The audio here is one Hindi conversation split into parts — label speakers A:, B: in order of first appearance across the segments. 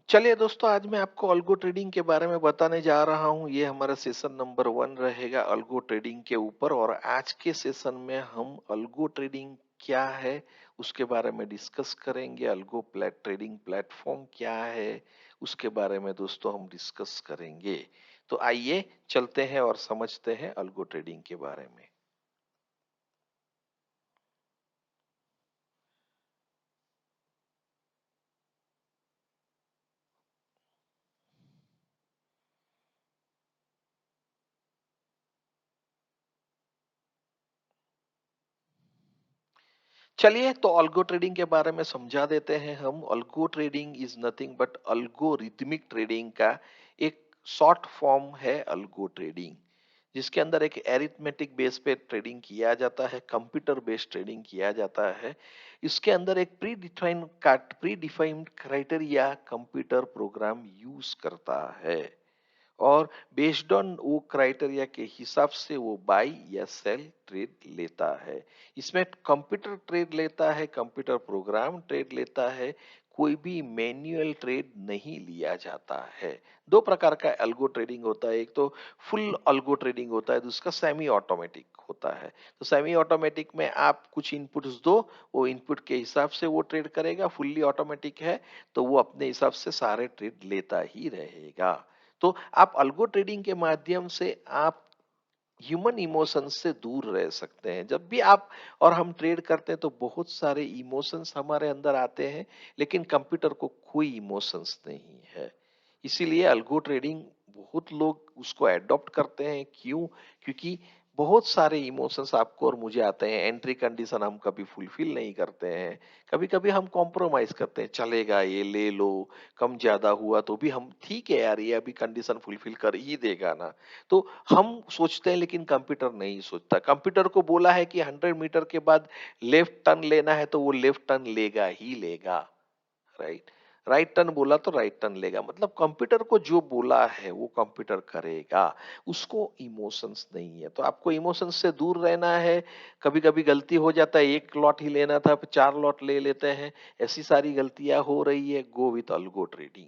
A: चलिए दोस्तों, आज मैं आपको अल्गो ट्रेडिंग के बारे में बताने जा रहा हूँ। ये हमारा सेशन नंबर 1 रहेगा अल्गो ट्रेडिंग के ऊपर। और आज के सेशन में हम अल्गो ट्रेडिंग क्या है उसके बारे में डिस्कस करेंगे। अल्गो ट्रेडिंग प्लेटफॉर्म क्या है उसके बारे में दोस्तों हम डिस्कस करेंगे। तो आइए चलते हैं और समझते हैं अल्गो ट्रेडिंग के बारे में। चलिए तो अल्गो ट्रेडिंग के बारे में समझा देते हैं हम। Algo trading is nothing but algorithmic trading का एक शॉर्ट फॉर्म है अल्गो ट्रेडिंग, जिसके अंदर एक एरिथमेटिक बेस पे ट्रेडिंग किया जाता है, कंप्यूटर बेस्ड ट्रेडिंग किया जाता है। इसके अंदर एक pre defined criteria computer program use करता है और बेस्ड ऑन वो क्राइटेरिया के हिसाब से वो बाई या सेल ट्रेड लेता है। इसमें कंप्यूटर ट्रेड लेता है, कंप्यूटर प्रोग्राम ट्रेड लेता है, कोई भी मैन्युअल ट्रेड नहीं लिया जाता है। दो प्रकार का अल्गो ट्रेडिंग होता है, एक तो फुल अल्गो ट्रेडिंग होता है, दूसरा सेमी ऑटोमेटिक होता है। तो सेमी ऑटोमेटिक में आप कुछ इनपुट्स दो, वो इनपुट के हिसाब से वो ट्रेड करेगा। फुल्ली ऑटोमेटिक है तो वो अपने हिसाब से सारे ट्रेड लेता ही रहेगा। तो आप अल्गो ट्रेडिंग के माध्यम से आप ह्यूमन इमोशंस से दूर रह सकते हैं। जब भी आप और हम ट्रेड करते हैं तो बहुत सारे इमोशंस हमारे अंदर आते हैं, लेकिन कंप्यूटर को कोई इमोशंस नहीं है। इसीलिए अल्गो ट्रेडिंग बहुत लोग उसको एडॉप्ट करते हैं। क्यों? क्योंकि बहुत सारे इमोशंस आपको और मुझे आते हैं। एंट्री कंडीशन हम कभी फुलफिल नहीं करते हैं, कभी कभी हम कॉम्प्रोमाइज करते हैं, चलेगा ये ले लो, कम ज्यादा हुआ तो भी हम ठीक है यार, ये अभी कंडीशन फुलफिल कर ही देगा ना। तो हम सोचते हैं लेकिन कंप्यूटर नहीं सोचता। कंप्यूटर को बोला है कि 100 मीटर के बाद लेफ्ट टर्न लेना है तो वो लेफ्ट टर्न लेगा ही लेगा। राइट? राइट टर्न बोला तो राइट टर्न लेगा। मतलब कंप्यूटर को जो बोला है वो कंप्यूटर करेगा। उसको इमोशंस नहीं है। तो आपको इमोशंस से दूर रहना है। कभी कभी गलती हो जाता है, एक लॉट ही लेना था, फिर 4 लॉट ले लेते हैं। ऐसी सारी गलतियां हो रही है। Go with algo trading.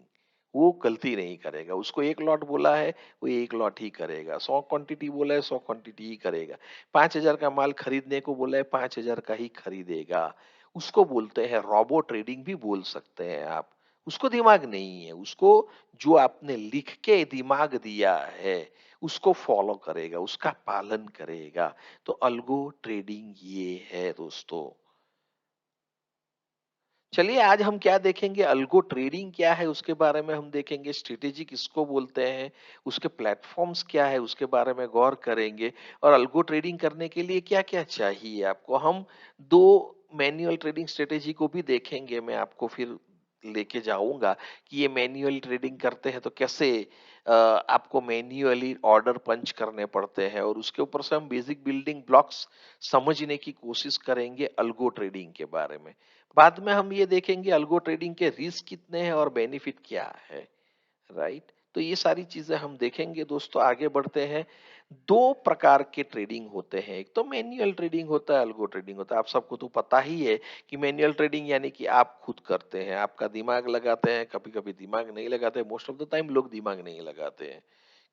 A: वो गलती नहीं करेगा। उसको 1 लॉट बोला है, वो 1 लॉट ही करेगा। 100 क्वांटिटी बोला है, 100 क्वांटिटी ही करेगा। 5,000 का माल खरीदने को बोला है, 5,000 का ही खरीदेगा। उसको बोलते हैं रोबो ट्रेडिंग भी बोल सकते हैं आप। उसको दिमाग नहीं है। उसको जो आपने लिख के दिमाग दिया है उसको फॉलो करेगा, उसका पालन करेगा। तो अल्गो ट्रेडिंग ये है दोस्तों। चलिए आज हम क्या देखेंगे, अल्गो ट्रेडिंग क्या है उसके बारे में हम देखेंगे। स्ट्रेटेजी किसको बोलते हैं, उसके प्लेटफॉर्म्स क्या है उसके बारे में गौर करेंगे। और अल्गो ट्रेडिंग करने के लिए क्या क्या चाहिए आपको, हम दो मैन्युअल ट्रेडिंग स्ट्रेटेजी को भी देखेंगे। मैं आपको फिर लेके जाऊंगा कि ये मैन्युअल ट्रेडिंग करते हैं तो कैसे आपको मैन्युअली ऑर्डर पंच करने पड़ते हैं, और उसके ऊपर से हम बेसिक बिल्डिंग ब्लॉक्स समझने की कोशिश करेंगे अल्गो ट्रेडिंग के बारे में। बाद में हम ये देखेंगे अल्गो ट्रेडिंग के रिस्क कितने हैं और बेनिफिट क्या है। राइट? तो ये सारी चीजें हम देखेंगे दोस्तों। आगे बढ़ते हैं। दो प्रकार के ट्रेडिंग होते हैं, एक तो मैन्युअल ट्रेडिंग होता है, अल्गो ट्रेडिंग होता है। आप सबको तो पता ही है कि मैन्युअल ट्रेडिंग यानी कि आप खुद करते हैं, आपका दिमाग लगाते हैं। कभी कभी दिमाग नहीं लगाते, मोस्ट ऑफ द टाइम लोग दिमाग नहीं लगाते हैं।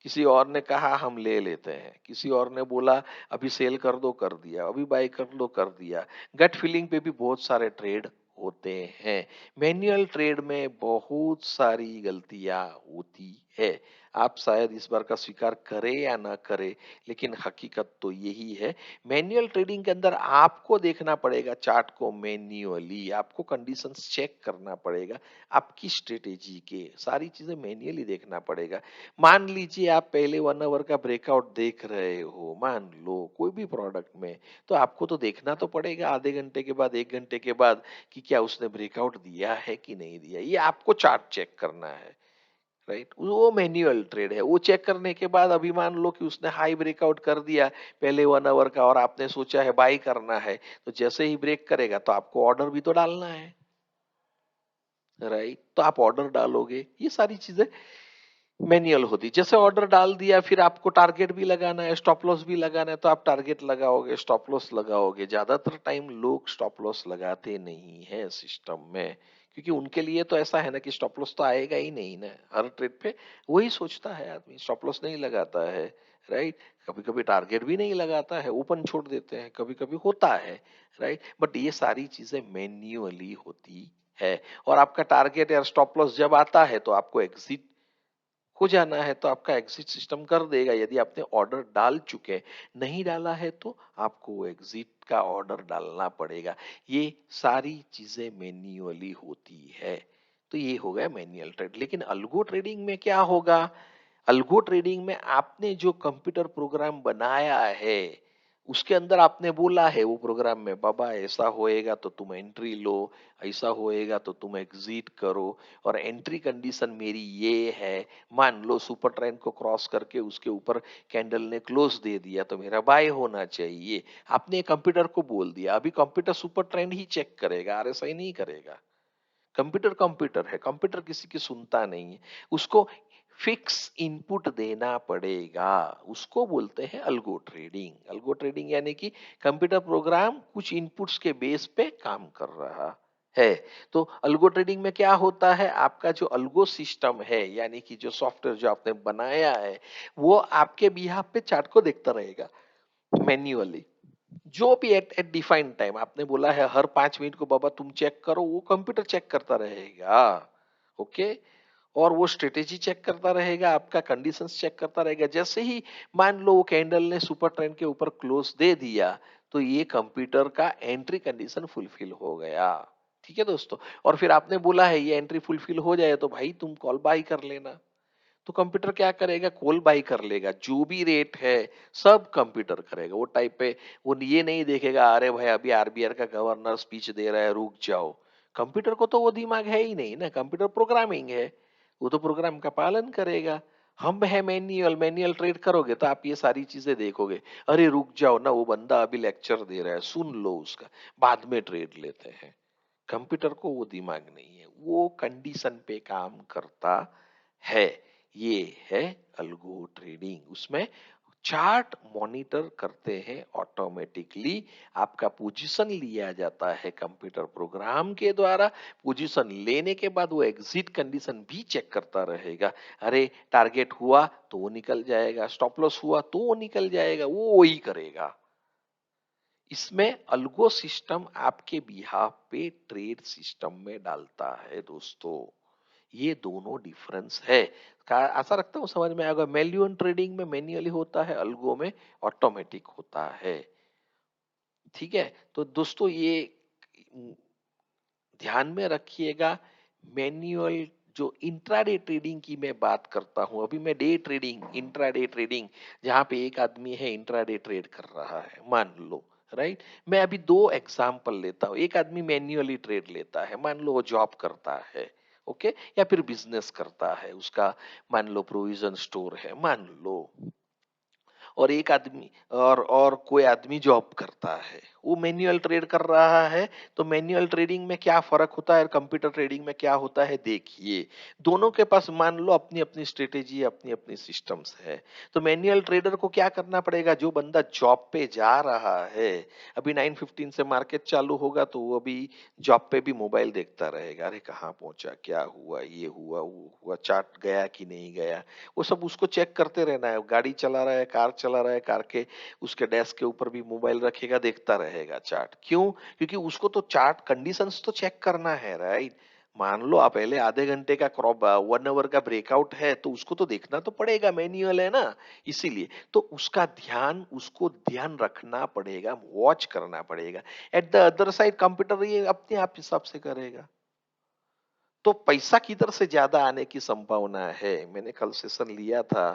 A: किसी और ने कहा हम ले लेते हैं, किसी और ने बोला अभी सेल कर दो, कर दिया, अभी बाई कर लो, कर दिया। गट फीलिंग पे भी बहुत सारे ट्रेड होते हैं। मैन्युअल ट्रेड में बहुत सारी गलतियां होती है। आप शायद इस बार का स्वीकार करें या ना करें, लेकिन हकीकत तो यही है। मैन्युअल ट्रेडिंग के अंदर आपको देखना पड़ेगा चार्ट को मैन्युअली, आपको कंडीशंस चेक करना पड़ेगा, आपकी स्ट्रेटेजी के सारी चीजें मैन्युअली देखना पड़ेगा। मान लीजिए आप पहले 1 आवर का ब्रेकआउट देख रहे हो, मान लो कोई भी प्रोडक्ट में, तो आपको तो देखना तो पड़ेगा आधे घंटे के बाद, 1 घंटे के बाद, कि क्या उसने ब्रेकआउट दिया है कि नहीं दिया। ये आपको चार्ट चेक करना है। राइट? वो मैन्युअल ट्रेड है। वो चेक करने के बाद अभी मान लो कि उसने हाई ब्रेकआउट कर दिया पहले 1 आवर का, और आपने सोचा है बाई करना है, तो जैसे ही ब्रेक करेगा तो आपको ऑर्डर भी तो डालना है। राइट? तो आप ऑर्डर डालोगे। ये सारी चीजें मैन्युअल होती। जैसे ऑर्डर डाल दिया, फिर आपको टारगेट भी लगाना है, स्टॉप लॉस भी लगाना है, तो आप टारगेट लगाओगे, स्टॉप लॉस लगाओगे। ज्यादातर टाइम लोग स्टॉप लॉस लगाते नहीं है सिस्टम में, क्योंकि उनके लिए तो ऐसा है ना कि स्टॉप लॉस तो आएगा ही नहीं ना, हर ट्रेड पे वही सोचता है आदमी, स्टॉप लॉस नहीं लगाता है, राइट। कभी कभी टारगेट भी नहीं लगाता है, ओपन छोड़ देते हैं, कभी कभी होता है, राइट। बट ये सारी चीजें मैन्युअली होती है। और आपका टारगेट या स्टॉप लॉस जब आता है तो आपको एग्जिट हो जाना है, तो आपका एग्जिट सिस्टम कर देगा यदि आपने ऑर्डर डाल चुके, नहीं डाला है तो आपको एग्जिट का ऑर्डर डालना पड़ेगा। ये सारी चीजें मैन्युअली होती है। तो ये हो गया मैन्युअल ट्रेड। लेकिन अल्गो ट्रेडिंग में क्या होगा? अल्गो ट्रेडिंग में आपने जो कंप्यूटर प्रोग्राम बनाया है, उसके अंदर आपने बोला है वो प्रोग्राम में, बाबा ऐसा होएगा तो तुम एंट्री लो, ऐसा होएगा तो तुम एग्जिट करो, और एंट्री कंडीशन मेरी ये है। मान लो सुपर ट्रेंड को क्रॉस करके उसके ऊपर कैंडल ने क्लोज दे दिया तो मेरा बाय होना चाहिए। आपने कंप्यूटर को बोल दिया, अभी कंप्यूटर सुपर ट्रेंड ही चेक करेगा, आरएसआई नहीं करेगा। कंप्यूटर कंप्यूटर है, कंप्यूटर किसी की सुनता नहीं है, उसको फिक्स इनपुट देना पड़ेगा। उसको बोलते हैं अल्गो ट्रेडिंग। अल्गो ट्रेडिंग यानी कि कंप्यूटर प्रोग्राम कुछ इनपुट्स के बेस पे काम कर रहा है। तो अल्गो ट्रेडिंग में क्या होता है, आपका जो अल्गो सिस्टम है यानी कि जो सॉफ्टवेयर जो आपने बनाया है, वो आपके बिहाफ पे चार्ट को देखता रहेगा मैन्युअली। जो भी एट एट डिफाइंड टाइम आपने बोला है हर 5 मिनट को बाबा तुम चेक करो, वो कंप्यूटर चेक करता रहेगा। ओके। और वो स्ट्रेटेजी चेक करता रहेगा, आपका कंडीशंस चेक करता रहेगा। जैसे ही मान लो वो कैंडल ने सुपर ट्रेंड के ऊपर क्लोज दे दिया, तो ये कंप्यूटर का एंट्री कंडीशन फुलफिल हो गया। ठीक है दोस्तों। और फिर आपने बोला है ये एंट्री फुलफिल हो जाए तो भाई तुम कॉल बाय कर लेना। तो कंप्यूटर क्या करेगा, कॉल बाय कर लेगा, जो भी रेट है सब कंप्यूटर करेगा। वो टाइप पे वो ये नहीं देखेगा अरे भाई अभी आरबीआई का गवर्नर स्पीच दे रहा है रुक जाओ। कंप्यूटर को तो वो दिमाग है ही नहीं ना, कंप्यूटर प्रोग्रामिंग है, वो तो प्रोग्राम का पालन करेगा। हम है मैन्युअल, मैन्युअल ट्रेड करोगे तो आप ये सारी चीजें देखोगे, अरे रुक जाओ ना वो बंदा अभी लेक्चर दे रहा है सुन लो उसका, बाद में ट्रेड लेते हैं। कंप्यूटर को वो दिमाग नहीं है, वो कंडीशन पे काम करता है। ये है अल्गो ट्रेडिंग। उसमें चार्ट मॉनिटर करते हैं ऑटोमेटिकली, आपका पोजीशन लिया जाता है कंप्यूटर प्रोग्राम के द्वारा। पोजीशन लेने के बाद वो एग्जिट कंडीशन भी चेक करता रहेगा, अरे टारगेट हुआ तो वो निकल जाएगा, स्टॉप लॉस हुआ तो वो निकल जाएगा, वो वही करेगा। इसमें अल्गो सिस्टम आपके बिहाफ पे ट्रेड सिस्टम में डालता है दोस्तों। ये दोनों डिफरेंस है। आशा रखता हूँ समझ में आएगा। मैन्युअल ट्रेडिंग में मैन्युअली होता है, अल्गो में ऑटोमेटिक होता है। ठीक है। तो दोस्तों ये ध्यान में रखिएगा। मैन्युअल जो इंट्राडे ट्रेडिंग की मैं बात करता हूं, अभी मैं डे ट्रेडिंग, इंट्राडे ट्रेडिंग, जहां पे एक आदमी है इंट्राडे ट्रेड कर रहा है मान लो, राइट। मैं अभी दो एग्जांपल लेता हूं। एक आदमी मैन्युअली ट्रेड लेता है, मान लो वो जॉब करता है, ओके, या फिर बिजनेस करता है, उसका मान लो प्रोविजन स्टोर है मान लो। और एक आदमी और कोई आदमी जॉब करता है, वो मैन्युअल ट्रेड कर रहा है। तो मैन्युअल ट्रेडिंग में क्या फर्क होता है और कंप्यूटर ट्रेडिंग में क्या होता है, देखिए। दोनों के पास मान लो अपनी अपनी स्ट्रेटेजी, अपनी अपनी सिस्टम्स है। तो मैन्युअल ट्रेडर को क्या करना पड़ेगा, जो बंदा जॉब पे जा रहा है, अभी 9:15 से मार्केट चालू होगा तो वो अभी जॉब पे भी मोबाइल देखता रहेगा, अरे कहाँ पहुंचा, क्या हुआ, ये हुआ वो हुआ, चार्ट गया कि नहीं गया, वो सब उसको चेक करते रहना है। गाड़ी चला रहा है, कार चला रहा है, कार के उसके डेस्क के ऊपर भी मोबाइल रखेगा, देखता रहेगा चार्ट। क्यों? क्योंकि उसको तो चार्ट कंडीशंस तो चेक करना है, राइट। मान लो आप पहले आधे घंटे का क्रॉप 1 आवर का ब्रेकआउट है तो उसको तो देखना तो पड़ेगा, मैन्युअल है ना, इसीलिए तो उसका ध्यान, उसको ध्यान रखना पड़ेगा, वॉच करना पड़ेगा। At the other side computer ये अपने आप हिसाब से करेगा। तो पैसा किधर से ज्यादा आने की संभावना है, मैंने कल सेशन लिया था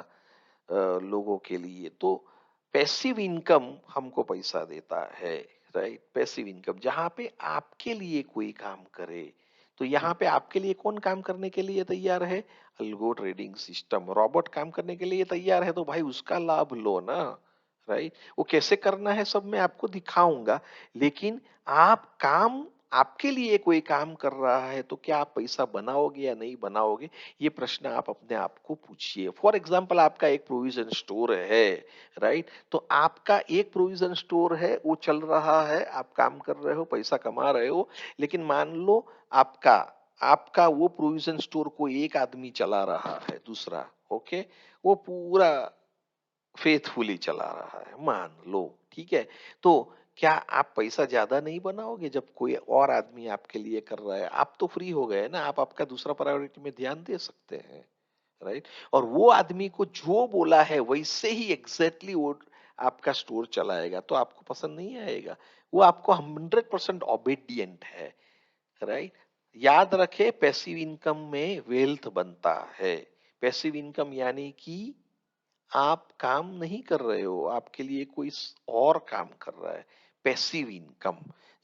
A: लोगों के लिए। तो पैसिव इनकम हमको पैसा देता है, राइट। पैसिव इनकम जहां पे आपके लिए कोई काम करे। तो यहाँ पे आपके लिए कौन काम करने के लिए तैयार है, अल्गो ट्रेडिंग सिस्टम। रॉबोट काम करने के लिए तैयार है तो भाई उसका लाभ लो ना, राइट। वो कैसे करना है सब मैं आपको दिखाऊंगा। लेकिन आप काम, आपके लिए कोई काम कर रहा है तो क्या आप पैसा बनाओगे या नहीं बनाओगे, ये प्रश्न आप अपने आप को पूछिए। फॉर एग्जाम्पल आपका एक प्रोविजन स्टोर है, राइट। तो आपका एक प्रोविजन स्टोर है, वो चल रहा है, आप काम कर रहे हो, पैसा कमा रहे हो। लेकिन मान लो आपका आपका वो प्रोविजन स्टोर को एक आदमी चला रहा है, दूसरा, ओके, वो पूरा फेथफुली चला रहा है, मान लो, ठीक है। तो क्या आप पैसा ज्यादा नहीं बनाओगे जब कोई और आदमी आपके लिए कर रहा है? आप तो फ्री हो गए ना, आप आपका दूसरा प्रायोरिटी में ध्यान दे सकते हैं, राइट। और वो आदमी को जो बोला है वैसे ही एग्जैक्टली वो आपका स्टोर चलाएगा, तो आपको पसंद नहीं आएगा। वो आपको 100% ओबीडियंट है, राइट। याद रखे, पैसिव इनकम में वेल्थ बनता है। पैसिव इनकम यानी कि आप काम नहीं कर रहे हो, आपके लिए कोई और काम कर रहा है। पैसिव इनकम,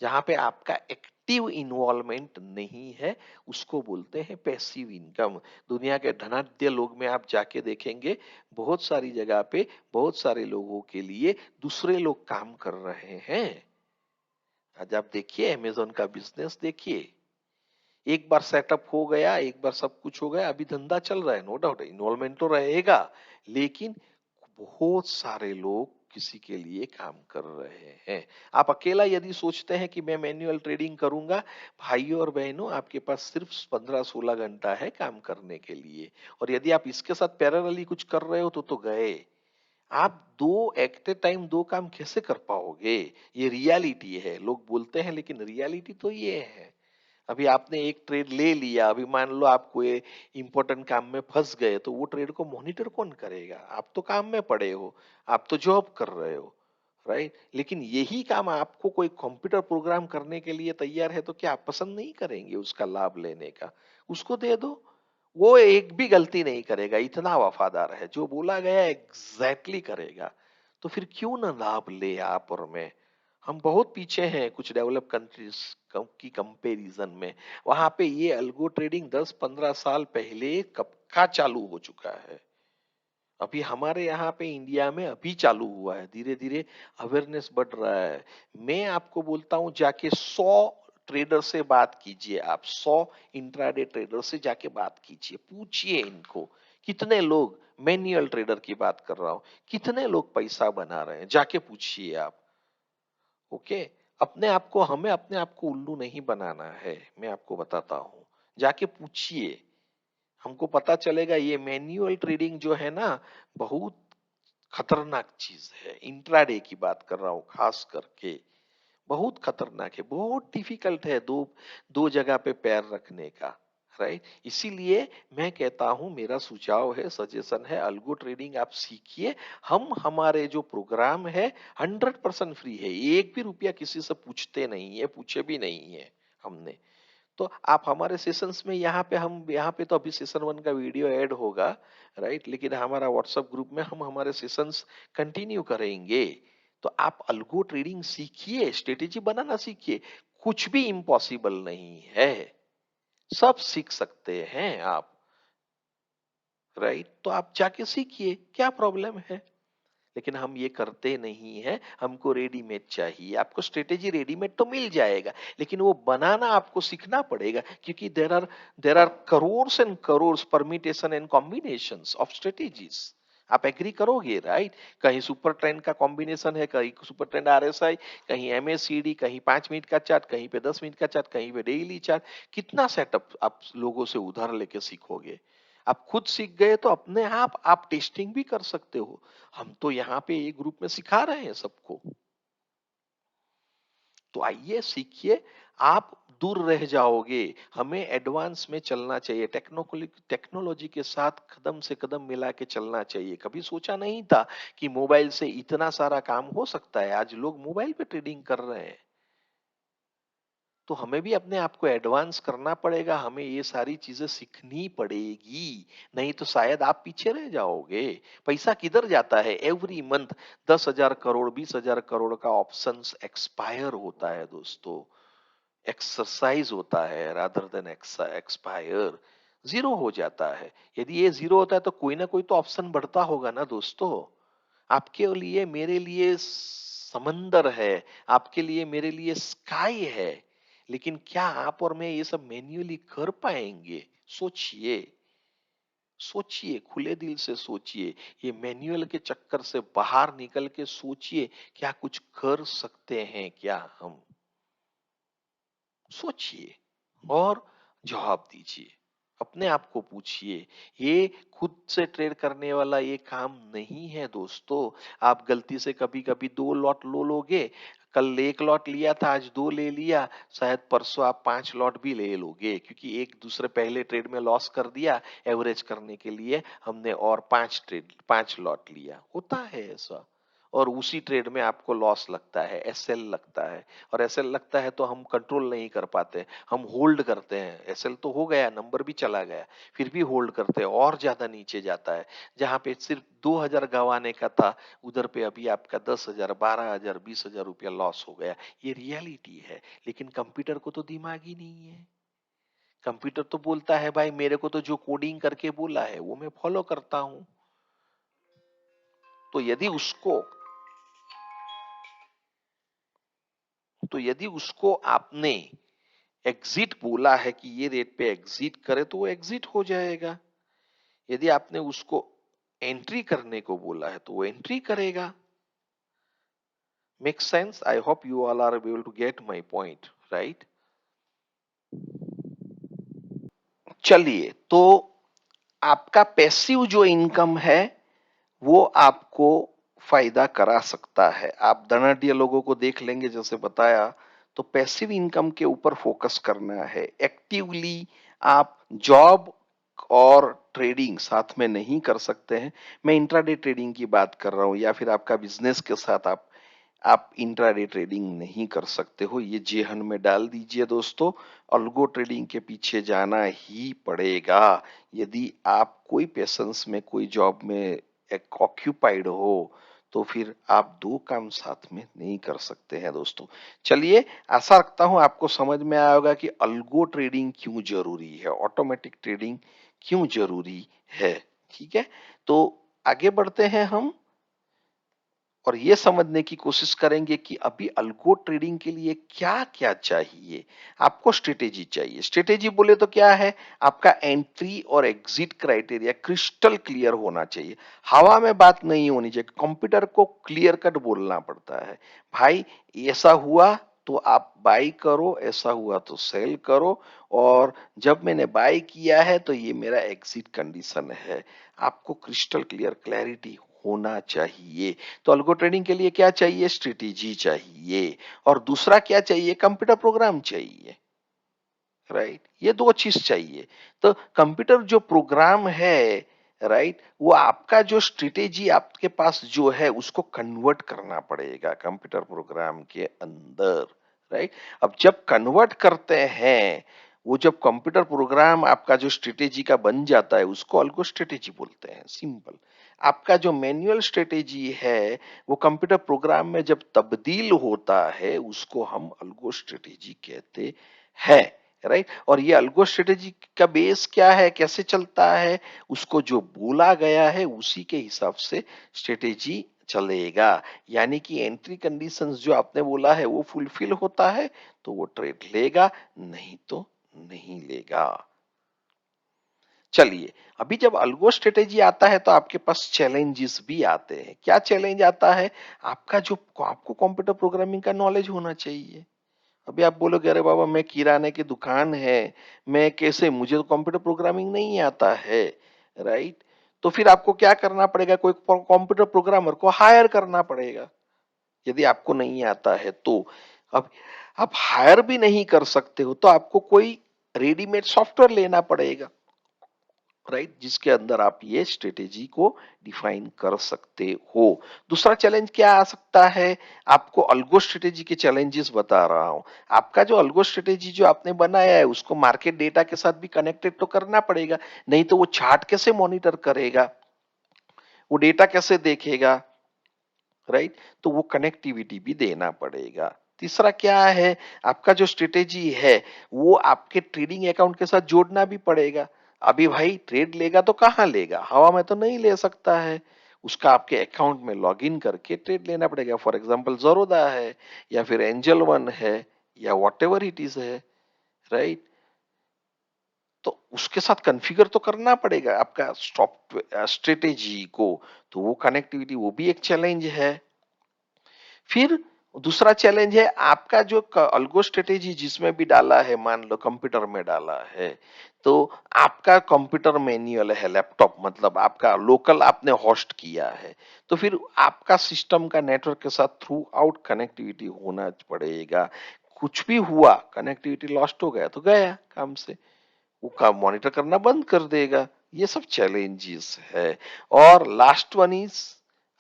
A: जहां पे आपका एक्टिव इन्वॉल्वमेंट नहीं है, उसको बोलते हैं पैसिव इनकम। दुनिया के धनाढ्य लोग में आप जाके देखेंगे, बहुत सारी जगह पे बहुत सारे लोगों के लिए दूसरे लोग काम कर रहे हैं। आज आप देखिए, अमेजोन का बिजनेस देखिए, एक बार सेटअप हो गया, एक बार सब कुछ हो गया, अभी धंधा चल रहा है, नो डाउट इन्वॉल्वमेंट तो रहेगा, लेकिन बहुत सारे लोग किसी के लिए काम कर रहे हैं। आप अकेला यदि सोचते हैं कि मैं मैन्युअल ट्रेडिंग करूंगा, भाइयों और बहनों, आपके पास सिर्फ 15-16 घंटा है काम करने के लिए। और यदि आप इसके साथ पैरेलली कुछ कर रहे हो तो गए। आप दो एट ए टाइम दो काम कैसे कर पाओगे? ये रियलिटी है, लोग बोलते हैं लेकिन रियलिटी तो ये है। अभी आपने एक ट्रेड ले लिया, अभी मान लो आप कोई इंपॉर्टेंट काम में फंस गए, तो वो ट्रेड को मॉनिटर कौन करेगा? आप तो काम में पड़े हो, आप तो जॉब कर रहे हो, राइट। लेकिन यही काम आपको कोई कंप्यूटर प्रोग्राम करने के लिए तैयार है, तो क्या आप पसंद नहीं करेंगे उसका लाभ लेने का? उसको दे दो, वो एक भी गलती नहीं करेगा, इतना वफादार है, जो बोला गया एग्जैक्टली करेगा। तो फिर क्यों ना लाभ ले आप और मैं? हम बहुत पीछे हैं कुछ डेवलप कंट्रीज की कंपैरिजन में। वहां पे ये अल्गो ट्रेडिंग 10-15 साल पहले कब का चालू हो चुका है। अभी हमारे यहाँ पे इंडिया में अभी चालू हुआ है, धीरे धीरे अवेयरनेस बढ़ रहा है। मैं आपको बोलता हूँ, जाके 100 ट्रेडर से बात कीजिए, आप 100 इंट्राडे ट्रेडर से जाके बात कीजिए, पूछिए इनको कितने लोग, मैन्युअल ट्रेडर की बात कर रहा हूँ, कितने लोग पैसा बना रहे हैं, जाके पूछिए आप, ओके। अपने आप को, हमें अपने आप को उल्लू नहीं बनाना है, मैं आपको बताता हूँ, जाके पूछिए, हमको पता चलेगा। ये मैन्युअल ट्रेडिंग जो है ना, बहुत खतरनाक चीज है। इंट्राडे की बात कर रहा हूँ खास करके, बहुत खतरनाक है, बहुत डिफिकल्ट है दो दो जगह पे पैर रखने का, राइट। इसीलिए मैं कहता हूं, मेरा सुझाव है, सजेशन है, अल्गो ट्रेडिंग आप सीखिए। हम हमारे जो प्रोग्राम है 100% फ्री है, एक भी रुपया किसी से पूछते नहीं है, पूछे भी नहीं है हमने। तो आप हमारे सेशंस में, यहाँ पे हम, यहाँ पे तो अभी सेशन 1 का वीडियो ऐड होगा, राइट, लेकिन हमारा व्हाट्सएप ग्रुप में हम हमारे सेशंस कंटिन्यू करेंगे। तो आप अल्गो ट्रेडिंग सीखिए, स्ट्रेटेजी बनाना सीखिए, कुछ भी इम्पॉसिबल नहीं है, सब सीख सकते हैं आप, राइट। तो आप जाके सीखिए, क्या प्रॉब्लम है? लेकिन हम ये करते नहीं है, हमको रेडीमेड चाहिए। आपको स्ट्रेटेजी रेडीमेड तो मिल जाएगा, लेकिन वो बनाना आपको सीखना पड़ेगा, क्योंकि there are crores and crores permutation and combinations of strategies. आप एग्री करोगे, राइट। कहीं सुपर ट्रेंड का कॉम्बिनेशन है, कहीं सुपर ट्रेंड आरएसआई, कहीं एमएसीडी, कहीं 5 मिनट का चार्ट, कहीं पे 10 मिनट का चार्ट, कहीं पे डेली चार्ट। कितना सेटअप आप लोगों से उधार लेके सीखोगे? आप खुद सीख गए तो अपने आप टेस्टिंग भी कर सकते हो। हम तो यहाँ पे एक ग्रुप में सिखा रहे हैं सबको। तो आइए सीखिए, आप दूर रह जाओगे। हमें एडवांस में चलना चाहिए, टेक्नोलॉजी के साथ कदम से कदम मिला के चलना चाहिए। कभी सोचा नहीं था कि मोबाइल से इतना सारा काम हो सकता है, आज लोग मोबाइल पे ट्रेडिंग कर रहे हैं। तो हमें भी अपने आप को एडवांस करना पड़ेगा, हमें ये सारी चीजें सीखनी पड़ेगी, नहीं तो शायद आप पीछे रह जाओगे। पैसा किधर जाता है? एवरी मंथ 10,000 करोड़, 20,000 करोड़ का ऑप्शंस एक्सपायर होता है दोस्तों, एक्सरसाइज होता है रादर देन एक्सपायर, जीरो हो जाता है। यदि ये जीरो होता है तो कोई ना कोई तो ऑप्शन बढ़ता होगा ना दोस्तों। आपके लिए, मेरे लिए समंदर है, आपके लिए, मेरे लिए स्काई है, लेकिन क्या आप और मैं ये सब मैन्युअली कर पाएंगे? सोचिए, सोचिए, खुले दिल से सोचिए, ये मैन्युअल के चक्कर से बाहर निकल के सोचिए, क्या कुछ कर सकते हैं क्या हम? सोचिए। और जवाब दीजिए। अपने आप को पूछिए, ये खुद से ट्रेड करने वाला ये काम नहीं है दोस्तों। आप गलती से कभी-कभी 2 लॉट लोगे, कल 1 लॉट लिया था, आज 2 ले लिया, शायद परसों आप 5 लॉट भी ले लोगे क्योंकि एक दूसरे पहले ट्रेड में लॉस कर दिया, एवरेज करने के लिए हमने और 5 लॉट लिया। होता है ऐसा। और उसी ट्रेड में आपको लॉस लगता है, एसएल लगता है, और एसएल लगता है तो हम कंट्रोल नहीं कर पाते, हम होल्ड करते हैं। एसएल तो हो गया, नंबर भी चला गया, फिर भी होल्ड करते हैं और ज्यादा नीचे जाता है। जहां पे सिर्फ 2,000 गंवाने का था, उधर पे अभी आपका 10,000, 12,000, 20,000 रुपया लॉस हो गया। ये रियलिटी है। लेकिन कंप्यूटर को तो दिमाग ही नहीं है। कंप्यूटर तो बोलता है भाई मेरे को तो जो कोडिंग करके बोला है वो मैं फॉलो करता हूं। तो यदि उसको आपने एग्जिट बोला है कि ये रेट पे एग्जिट करे तो वो एग्जिट हो जाएगा। यदि आपने उसको एंट्री करने को बोला है तो वो एंट्री करेगा। Make sense? I hope you all are able to get my point, right? चलिए, तो आपका पैसिव जो इनकम है वो आपको फायदा करा सकता है। आप धनाढ्य लोगों को देख लेंगे, जैसे बताया, तो पैसिव इनकम के ऊपर फोकस करना है। एक्टिवली आप जॉब और ट्रेडिंग साथ में नहीं कर सकते हैं। मैं इंट्राडे ट्रेडिंग की बात कर रहा हूं, या फिर आपका बिजनेस के साथ आप इंट्राडे ट्रेडिंग नहीं कर सकते हो। ये जेहन में डाल दीजिए दोस्तों। अल्गो ट्रेडिंग के पीछे जाना ही पड़ेगा। यदि आप कोई पेशेंस में, कोई जॉब में एक ऑक्यूपाइड हो, तो फिर आप दो काम साथ में नहीं कर सकते हैं दोस्तों। चलिए, आशा रखता हूं आपको समझ में आया होगा कि अल्गो ट्रेडिंग क्यों जरूरी है, ऑटोमेटिक ट्रेडिंग क्यों जरूरी है। ठीक है, तो आगे बढ़ते हैं हम और ये समझने की कोशिश करेंगे कि अभी अल्गो ट्रेडिंग के लिए क्या क्या चाहिए। आपको स्ट्रेटेजी चाहिए। स्ट्रेटेजी बोले तो क्या है, आपका एंट्री और एग्जिट क्राइटेरिया क्रिस्टल क्लियर होना चाहिए। हवा में बात नहीं होनी चाहिए। कंप्यूटर को क्लियर कट बोलना पड़ता है, भाई ऐसा हुआ तो आप बाई करो, ऐसा हुआ तो सेल करो, और जब मैंने बाई किया है तो ये मेरा एग्जिट कंडीशन है। आपको क्रिस्टल क्लियर क्लैरिटी होना चाहिए। तो अल्गो ट्रेडिंग के लिए क्या चाहिए? स्ट्रेटेजी चाहिए। और दूसरा क्या चाहिए? कंप्यूटर प्रोग्राम चाहिए, राइट? ये दो चीज चाहिए। तो कंप्यूटर जो प्रोग्राम है, राइट, वो आपका जो स्ट्रेटेजी आपके पास जो है उसको कन्वर्ट करना पड़ेगा कंप्यूटर प्रोग्राम के अंदर, राइट? अब जब कन्वर्ट करते हैं, वो जब कंप्यूटर प्रोग्राम आपका जो स्ट्रेटेजी का बन जाता है उसको अल्गो स्ट्रेटेजी बोलते हैं। सिंपल। आपका जो मैनुअल स्ट्रेटेजी है वो कंप्यूटर प्रोग्राम में जब तब्दील होता है उसको हम अल्गो स्ट्रेटेजी कहते हैं, राइट? और ये अल्गो स्ट्रेटेजी का बेस क्या है, कैसे चलता है? उसको जो बोला गया है उसी के हिसाब से स्ट्रेटेजी चलेगा। यानी कि एंट्री कंडीशंस जो आपने बोला है वो फुलफिल होता है तो वो ट्रेड लेगा, नहीं तो नहीं लेगा। चलिए, अभी जब अल्गो स्ट्रेटेजी आता है तो आपके पास चैलेंजेस भी आते हैं। क्या चैलेंज आता है? आपको कंप्यूटर प्रोग्रामिंग का नॉलेज होना चाहिए। अभी आप बोलोगे अरे बाबा मैं किराने की दुकान है, मैं कैसे, मुझे तो कंप्यूटर प्रोग्रामिंग नहीं आता है, राइट? तो फिर आपको क्या करना पड़ेगा? कोई कंप्यूटर प्रोग्रामर को हायर करना पड़ेगा, यदि आपको नहीं आता है तो। अब आप हायर भी नहीं कर सकते हो तो आपको कोई रेडीमेड सॉफ्टवेयर लेना पड़ेगा, राइट, जिसके अंदर आप ये स्ट्रेटेजी को डिफाइन कर सकते हो। दूसरा चैलेंज क्या आ सकता है? आपको अल्गो स्ट्रेटेजी के चैलेंजेस बता रहा हूं। आपका जो अल्गो स्ट्रेटेजी जो आपने बनाया है उसको मार्केट डेटा के साथ भी कनेक्टेड तो करना पड़ेगा, नहीं तो वो चार्ट कैसे मॉनिटर करेगा, वो डेटा कैसे देखेगा, राइट? तो वो कनेक्टिविटी भी देना पड़ेगा। तीसरा क्या है? आपका जो स्ट्रेटेजी है वो आपके ट्रेडिंग अकाउंट के साथ जोड़ना भी पड़ेगा। अभी भाई ट्रेड लेगा तो कहाँ लेगा, हवा में तो नहीं ले सकता है। उसका आपके अकाउंट में लॉगिन करके ट्रेड लेना पड़ेगा। फॉर एग्जांपल ज़रोदा है, या फिर एंजल वन है, या वॉट एवर इट इज है, राइट? तो उसके साथ कॉन्फ़िगर तो करना पड़ेगा आपका स्टॉप स्ट्रेटेजी को। तो वो कनेक्टिविटी, वो भी एक चैलेंज है। फिर दूसरा चैलेंज है आपका जो अल्गो स्ट्रेटेजी जिसमें भी डाला है, मान लो कंप्यूटर में डाला है, तो आपका कंप्यूटर मैन्युअल है, लैपटॉप मतलब आपका लोकल आपने होस्ट किया है, तो फिर आपका सिस्टम का नेटवर्क के साथ थ्रू आउट कनेक्टिविटी होना पड़ेगा। कुछ भी हुआ, कनेक्टिविटी लॉस्ट हो गया तो गया काम से, वो काम मॉनिटर करना बंद कर देगा। ये सब चैलेंजेस है। और लास्ट वन इज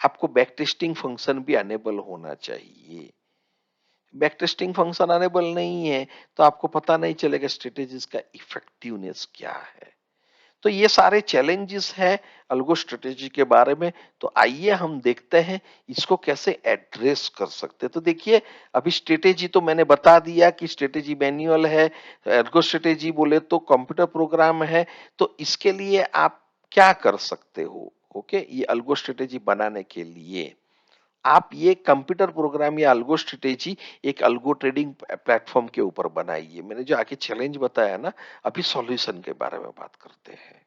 A: आपको बैक टेस्टिंग फंक्शन भी अनेबल होना चाहिए। बैक टेस्टिंग फंक्शन अनेबल नहीं है तो आपको पता नहीं चलेगा स्ट्रेटेजीज का इफेक्टिवनेस क्या है। तो ये सारे चैलेंजेस है अल्गो स्ट्रेटेजी के बारे में। तो आइए हम देखते हैं इसको कैसे एड्रेस कर सकते हैं। तो देखिए, अभी स्ट्रेटेजी तो मैंने बता दिया कि स्ट्रेटेजी मैन्युअल है, अल्गो स्ट्रेटेजी बोले तो कंप्यूटर प्रोग्राम है। तो इसके लिए आप क्या कर सकते हो? ओके, ये अल्गो स्ट्रेटेजी बनाने के लिए आप ये कंप्यूटर प्रोग्राम या अल्गो स्ट्रेटेजी एक अल्गो ट्रेडिंग प्लेटफॉर्म के ऊपर बनाइए। मैंने जो आगे चैलेंज बताया ना, अभी सॉल्यूशन के बारे में बात करते हैं।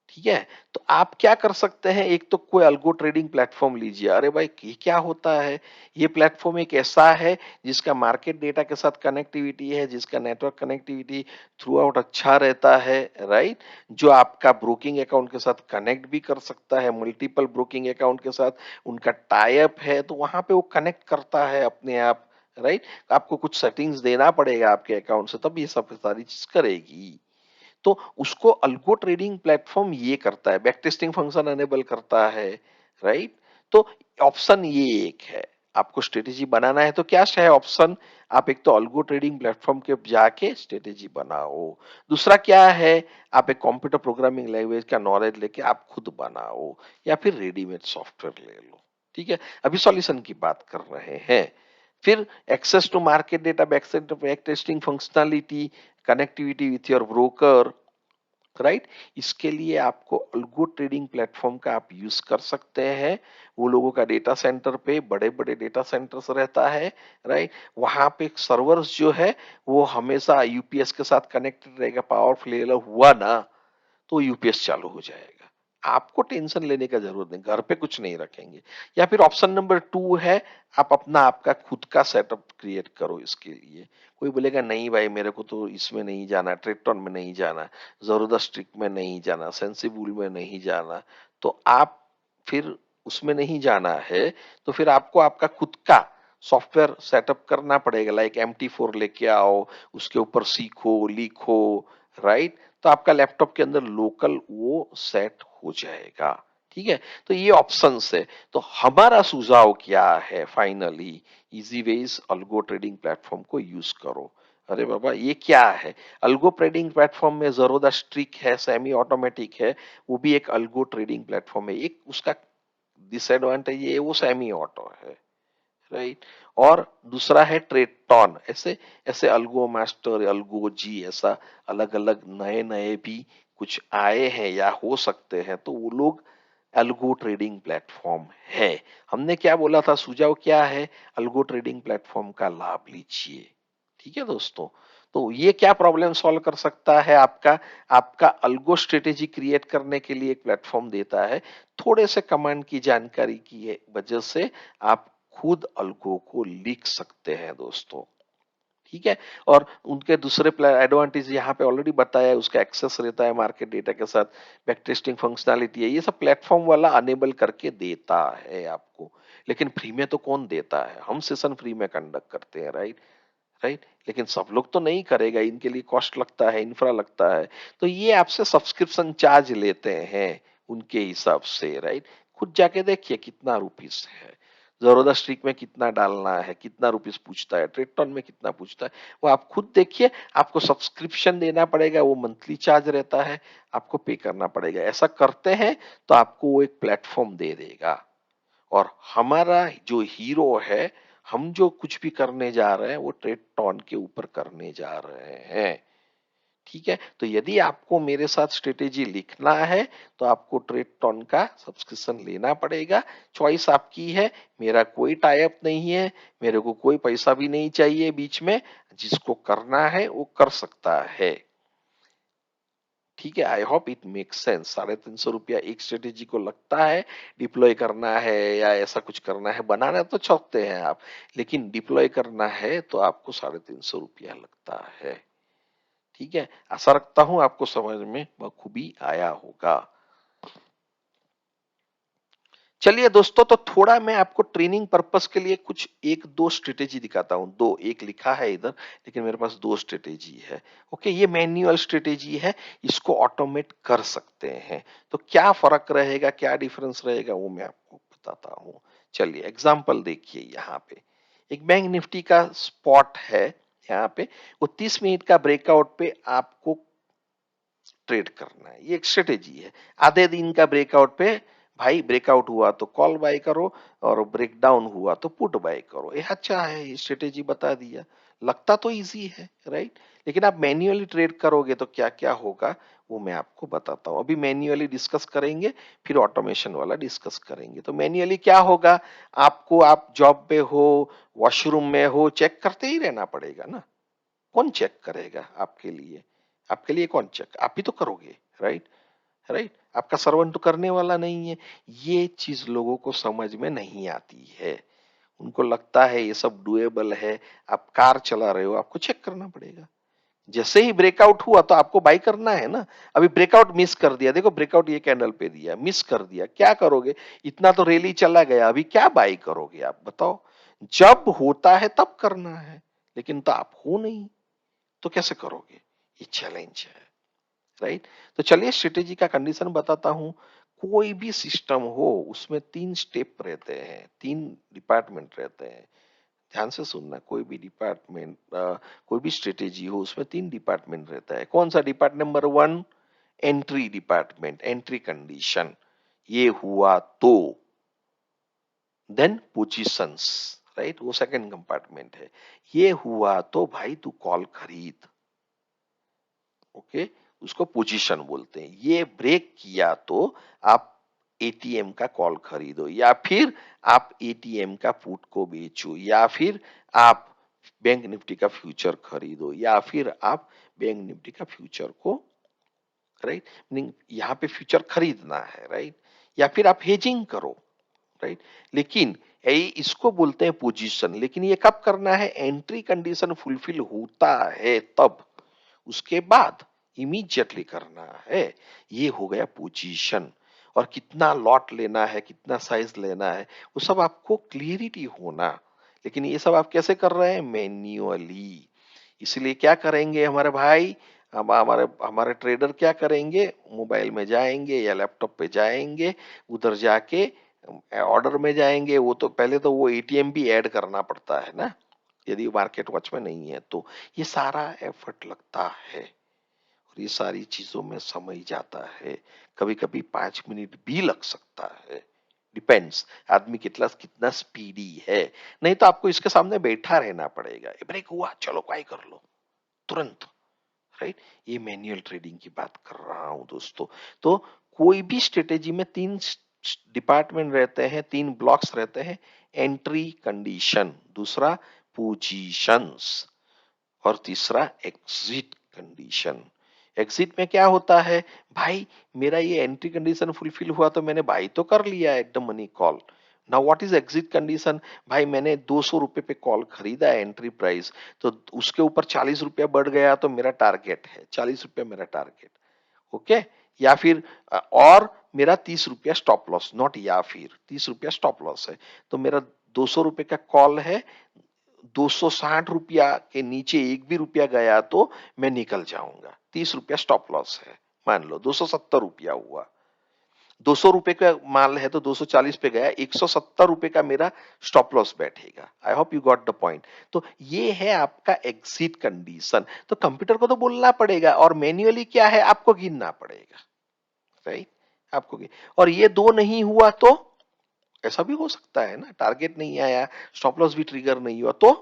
A: ठीक है, तो आप क्या कर सकते हैं, एक तो कोई अल्गो ट्रेडिंग प्लेटफॉर्म लीजिए। अरे भाई, ये क्या होता है? ये प्लेटफॉर्म एक ऐसा है जिसका मार्केट डेटा के साथ कनेक्टिविटी है, जिसका नेटवर्क कनेक्टिविटी थ्रू आउट अच्छा रहता है, राइट? जो आपका ब्रोकिंग अकाउंट के साथ कनेक्ट भी कर सकता है, मल्टीपल ब्रोकिंग अकाउंट के साथ उनका टाई अप है, तो वहां पे वो कनेक्ट करता है अपने आप, राइट? आपको कुछ सेटिंग्स देना पड़ेगा आपके अकाउंट से, तब ये सब सारी चीज करेगी। तो उसको अल्गो ट्रेडिंग प्लेटफॉर्म ये करता है, बैक टेस्टिंग फंक्शन अनेबल करता है, राइट? तो ऑप्शन ये एक है। आपको स्ट्रेटेजी बनाना है तो क्या है ऑप्शन? आप एक तो अल्गो ट्रेडिंग प्लेटफॉर्म के जाके स्ट्रेटेजी बनाओ। दूसरा क्या है? आप एक कंप्यूटर प्रोग्रामिंग लैंग्वेज का नॉलेज लेके आप खुद बनाओ, या फिर रेडीमेड सॉफ्टवेयर ले लो। ठीक है, अभी सॉल्यूशन की बात कर रहे हैं। फिर access to market data, back testing functionality, connectivity with your broker, right? इसके लिए आपको अल्गो ट्रेडिंग प्लेटफॉर्म का आप यूज कर सकते हैं। वो लोगों का डेटा सेंटर पे बड़े बड़े डेटा सेंटर्स रहता है, राइट? वहां पे सर्वर्स जो है वो हमेशा यूपीएस के साथ कनेक्टेड रहेगा। पावर फेलियर हुआ ना तो यूपीएस चालू हो जाएगा। आपको टेंशन लेने का जरूरत नहीं, घर पे कुछ नहीं रखेंगे। या फिर ऑप्शन नंबर टू है, आप अपना आपका खुद का सेटअप क्रिएट करो इसके लिए। कोई बोलेगा नहीं भाई, मेरे को तो इसमें नहीं जाना, ट्रेक्टन में नहीं जाना, जरूरत में नहीं जाना, सेंसिबल में नहीं जाना, तो आप फिर उसमें नहीं जाना है, तो फिर आपको आपका खुद का सॉफ्टवेयर सेटअप करना पड़ेगा। लाइक MT4 लेके आओ, उसके ऊपर सीखो, लिखो, राइट? तो आपका लैपटॉप के अंदर लोकल वो सेट हो जाएगा। ठीक है, तो ये ऑप्शंस है। तो हमारा सुझाव क्या है finally? Easy veg algo trading platform को यूज करो। अरे बाबा, ये क्या है? अल्गो ट्रेडिंग प्लेटफॉर्म में जरोदा स्ट्रिक है, सेमी ऑटोमेटिक है, वो भी एक अल्गो ट्रेडिंग प्लेटफॉर्म है। एक उसका डिसएडवांटेज ये वो सेमी ऑटो है, राइट? और दूसरा है ट्रेटॉन। ऐसे ऐसे अल्गो मास्टर, अल्गो जी, ऐसा अलग अलग नए नए भी कुछ आए हैं या हो सकते हैं, तो वो लोग अल्गो ट्रेडिंग प्लेटफॉर्म है। हमने क्या बोला था, सुझाव क्या है? अल्गो ट्रेडिंग प्लेटफॉर्म का लाभ लीजिए। ठीक है दोस्तों, तो ये क्या प्रॉब्लम सॉल्व कर सकता है आपका? आपका अल्गो स्ट्रेटेजी क्रिएट करने के लिए एक प्लेटफॉर्म देता है। थोड़े से कमांड की जानकारी की वजह से आप खुद अल्गो को लिख सकते हैं दोस्तों। ठीक है, और उनके दूसरे एडवांटेज यहाँ पे ऑलरेडी बताया है, उसका एक्सेस रहता है मार्केट डेटा के साथ, बैक टेस्टिंग फंक्शनैलिटी है, ये सब प्लेटफॉर्म वाला अनेबल करके देता है आपको। लेकिन फ्री में तो कौन देता है? हम सेशन फ्री में कंडक्ट करते हैं, राइट? राइट, लेकिन सब लोग तो नहीं करेगा, इनके लिए कॉस्ट लगता है, इंफ्रा लगता है। तो ये आपसे सब्सक्रिप्शन चार्ज लेते हैं उनके हिसाब से, राइट? खुद जाके देखिए कितना रुपीस है, जरोदा स्ट्रीक में कितना डालना है, कितना रुपीस पूछता है, ट्रेटन में कितना पूछता है, वो आप खुद देखिए। आपको सब्सक्रिप्शन देना पड़ेगा, वो मंथली चार्ज रहता है, आपको पे करना पड़ेगा। ऐसा करते हैं तो आपको वो एक प्लेटफॉर्म दे देगा। और हमारा जो हीरो है, हम जो कुछ भी करने जा रहे हैं वो ट्रेटॉन के ऊपर करने जा रहे हैं। ठीक है, तो यदि आपको मेरे साथ स्ट्रेटेजी लिखना है तो आपको ट्रेटॉन का सब्सक्रिप्शन लेना पड़ेगा। चॉइस आपकी है, मेरा कोई टाई अप नहीं है, मेरे को कोई पैसा भी नहीं चाहिए बीच में। जिसको करना है वो कर सकता है। ठीक है, I hope it make sense. 350 रुपया एक स्ट्रेटेजी को लगता है डिप्लॉय करना है या ऐसा कुछ करना है, बनाना तो चाहते हैं आप, लेकिन डिप्लॉय करना है तो आपको 350 रुपया लगता है। ठीक है, आशा रखता हूं आपको समझ में बखूबी आया होगा। चलिए दोस्तों, तो थोड़ा मैं आपको ट्रेनिंग पर्पस के लिए कुछ एक दो स्ट्रेटेजी दिखाता हूं। दो, एक लिखा है इधर, लेकिन मेरे पास दो स्ट्रेटेजी है। ओके, ये मैन्युअल स्ट्रेटेजी है, इसको ऑटोमेट कर सकते हैं। तो क्या फर्क रहेगा, क्या डिफरेंस रहेगा, वो मैं आपको बताता हूं। चलिए एग्जाम्पल देखिए। यहाँ पे एक बैंक निफ्टी का स्पॉट है। यहाँ पे वो 30 मिनट का ब्रेकआउट पे आपको ट्रेड करना है, ये एक स्ट्रेटेजी है। आधे दिन का ब्रेकआउट पे भाई ब्रेकआउट हुआ तो कॉल बाय करो, और ब्रेक डाउन हुआ तो पुट बाय करो। ये अच्छा है, ये स्ट्रेटेजी बता दिया। लगता तो इजी है, राइट? लेकिन आप मैन्युअली ट्रेड करोगे तो क्या क्या होगा वो मैं आपको बताता हूँ। अभी मैन्युअली डिस्कस करेंगे, फिर ऑटोमेशन वाला डिस्कस करेंगे। तो मैन्युअली क्या होगा, आपको, आप जॉब पे हो, वॉशरूम में हो, चेक करते ही रहना पड़ेगा ना। कौन चेक करेगा आपके लिए? आपके लिए कौन चेक? आप ही तो करोगे, राइट? राइट, आपका सर्वेंट तो करने वाला नहीं है। ये चीज लोगों को समझ में नहीं आती है। उनको लगता है ये सब डुएबल है। आप कार चला रहे हो, आपको चेक करना पड़ेगा। जैसे ही ब्रेकआउट हुआ तो आपको बाई करना है ना। अभी ब्रेकआउट मिस कर दिया, देखो ब्रेकआउट ये कैंडल पे दिया, मिस कर दिया, क्या करोगे? इतना तो रैली चला गया, अभी क्या बाई करोगे आप बताओ? जब होता है तब करना है, लेकिन तो आप हो नहीं, तो कैसे करोगे? ये चैलेंज है, राइट? तो चलिए स्ट्रेटेजी का कंडीशन बताता हूं। कोई भी सिस्टम हो उसमें 3 स्टेप रहते हैं, 3 डिपार्टमेंट रहते हैं। ध्यान से सुनना, कोई भी डिपार्टमेंट, कोई भी स्ट्रेटेजी हो उसमें 3 डिपार्टमेंट रहता है। कौन सा department? Number 1, entry department, entry condition, ये हुआ तो। देन पोजीशंस, राइट, वो सेकंड कंपार्टमेंट है। ये हुआ तो भाई तू कॉल खरीद। ओके, उसको पोजीशन बोलते हैं। ये ब्रेक किया तो आप एटीएम का कॉल खरीदो, या फिर आप एटीएम का पुट को बेचो, या फिर आप बैंक निफ्टी का फ्यूचर खरीदो, या फिर आप बैंक निफ्टी का फ्यूचर को, राइट, मीनिंग यहाँ पे फ्यूचर खरीदना है, राइट, या फिर आप हेजिंग करो, राइट। लेकिन यही इसको बोलते हैं पोजीशन। लेकिन ये कब करना है? एंट्री कंडीशन फुलफिल होता है तब, उसके बाद इमीडिएटली करना है। ये हो गया पोजीशन। और कितना लॉट लेना है, कितना साइज लेना है, वो सब आपको क्लियरिटी होना। लेकिन ये सब आप कैसे कर रहे हैं? मैन्युअली। इसलिए क्या करेंगे हमारे भाई, हम हमारे हमारे ट्रेडर क्या करेंगे? मोबाइल में जाएंगे या लैपटॉप पे जाएंगे, उधर जाके ऑर्डर में जाएंगे। वो तो पहले तो वो एटीएम भी ऐड करना पड़ता है ना, यदि मार्केट वॉच में नहीं है तो। ये सारा एफर्ट लगता है, और ये सारी चीजों में समय जाता है। कभी कभी 5 मिनट भी लग सकता है, डिपेंड्स आदमी कितना कितना स्पीडी है। नहीं तो आपको इसके सामने बैठा रहना पड़ेगा। ब्रेक हुआ, चलो बाय कर लो तुरंत, राइट? ये मैन्युअल ट्रेडिंग की बात कर रहा हूं दोस्तों। तो कोई भी स्ट्रेटेजी में 3 डिपार्टमेंट रहते हैं, 3 ब्लॉक्स रहते हैं। एंट्री कंडीशन, दूसरा पोजीशंस, और तीसरा एग्जिट कंडीशन। एग्जिट में क्या होता है? भाई मेरा ये एंट्री कंडीशन फुलफिल हुआ तो मैंने बाई तो कर लिया eight the money call. Now what is exit condition? भाई मैंने 200 रुपए पे कॉल खरीदा है, एंट्री प्राइस, तो उसके ऊपर 40 रुपया बढ़ गया तो मेरा टारगेट है 40 रुपया, मेरा टारगेट। ओके, या फिर और मेरा 30 रुपया स्टॉप लॉस, नॉट या फिर 30 रुपया स्टॉप लॉस है। तो मेरा 200 रुपए का कॉल है, 260 रुपया के नीचे एक भी रुपया गया तो मैं निकल जाऊंगा। 30 रुपया स्टॉप लॉस है। मान लो 270 रुपया हुआ, 200 रुपए का माल है तो 240 पे गया, 170 रुपए का मेरा स्टॉप लॉस बैठेगा। आई hope you got the point. तो ये है आपका एग्जिट कंडीशन। तो कंप्यूटर को तो बोलना पड़ेगा, और मैन्युअली क्या है, आपको गिनना पड़ेगा, राइट? आपको और ये दो नहीं हुआ तो ऐसा भी हो सकता है ना, टारगेट नहीं आया, स्टॉप लॉस भी ट्रिगर नहीं हुआ तो